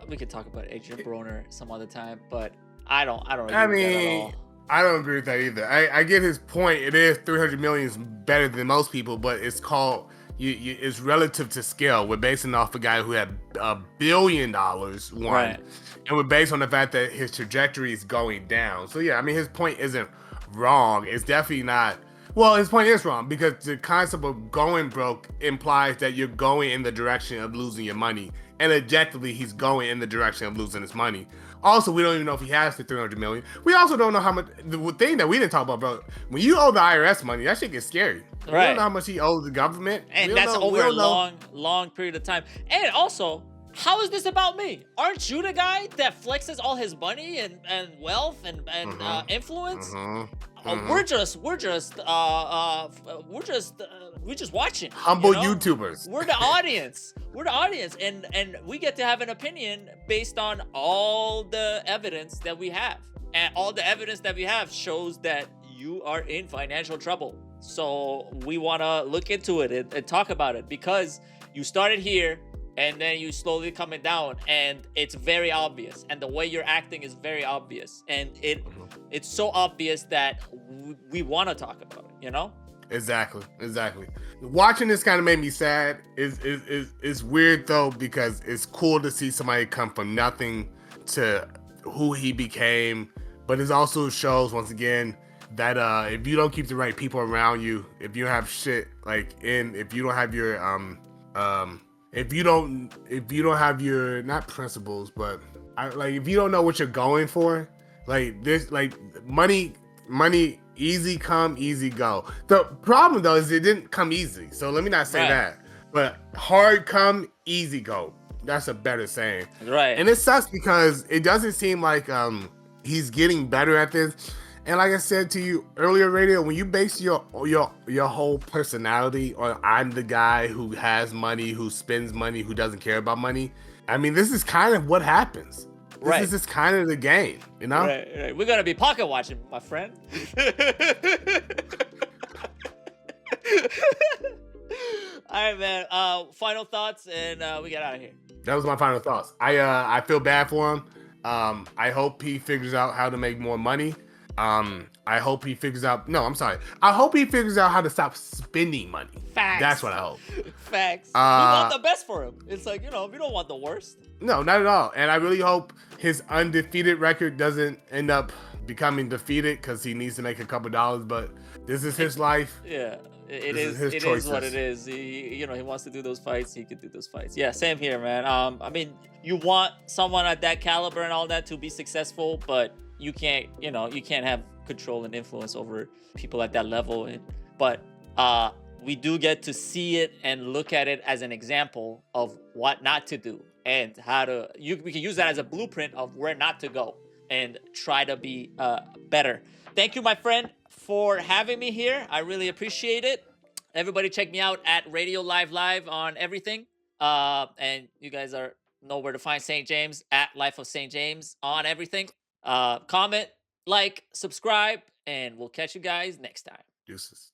we could talk about Adrian Broner some other time, but I don't agree with that at all. I don't agree with that either. I get his point. It is 300 million is better than most people, but it's called it's relative to scale. We're basing off a guy who had $1 billion, Right. and we're based on the fact that his trajectory is going down. So yeah, I mean his point isn't wrong. It's definitely not. Well, his point is wrong because the concept of going broke implies that you're going in the direction of losing your money, and objectively, he's going in the direction of losing his money. Also, we don't even know if he has the 300 million. We also don't know how much. The thing that we didn't talk about, bro, when you owe the IRS money, that shit gets scary. We Right. don't know how much he owes the government. And We don't that's know- we over a don't know. long period of time. And also, how is this about me? Aren't you the guy that flexes all his money and wealth and influence? We're just watching. Humble you know? YouTubers. We're the audience. We're the audience, and we get to have an opinion based on all the evidence that we have, and all the evidence that we have shows that you are in financial trouble. So we want to look into it and talk about it because you started here and then you slowly coming down, and it's very obvious, and the way you're acting is very obvious, and it's so obvious that we want to talk about it, you know? Exactly. Watching this kind of made me sad. It's weird though because it's cool to see somebody come from nothing to who he became, but it also shows once again that if you don't keep the right people around you, if you have shit if you don't have your if you don't have your not principles, but if you don't know what you're going for, money easy come, easy go. The problem though is it didn't come easy. So let me not say Right. that. But hard come, easy go. That's a better saying. Right. And it sucks because it doesn't seem like he's getting better at this. And like I said to you earlier, Radio, when you base your whole personality on I'm the guy who has money, who spends money, who doesn't care about money, I mean, this is kind of what happens. Right. This is just kind of the game, you know? Right. We're gonna be pocket watching, my friend. All right, man. Final thoughts, and we get out of here. That was my final thoughts. I feel bad for him. I hope he figures out how to make more money. I hope he figures out. No, I'm sorry. I hope he figures out how to stop spending money. Facts. That's what I hope. Facts. We want the best for him. It's like, we don't want the worst. No, not at all. And I really hope his undefeated record doesn't end up becoming defeated because he needs to make a couple dollars. But this is his life. Yeah, it This is. his It choices. is what it is. He wants to do those fights. He can do those fights. Yeah, same here, man. I mean, you want someone at that caliber and all that to be successful, but you can't. You can't have control and influence over people at that level. But we do get to see it and look at it as an example of what not to do and how to. We can use that as a blueprint of where not to go and try to be better. Thank you, my friend, for having me here. I really appreciate it. Everybody check me out at Radio Live on everything. And you guys know where to find St. James at Life of St. James on everything. Comment, like, subscribe, and we'll catch you guys next time. Deuces.